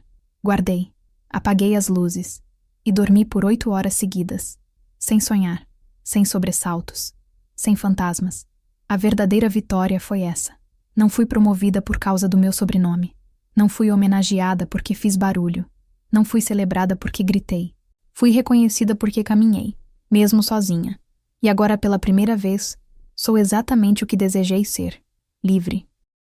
Guardei. Apaguei as luzes. E dormi por 8 horas seguidas. Sem sonhar. Sem sobressaltos. Sem fantasmas. A verdadeira vitória foi essa. Não fui promovida por causa do meu sobrenome. Não fui homenageada porque fiz barulho. Não fui celebrada porque gritei. Fui reconhecida porque caminhei, mesmo sozinha. E agora, pela primeira vez, sou exatamente o que desejei ser. Livre.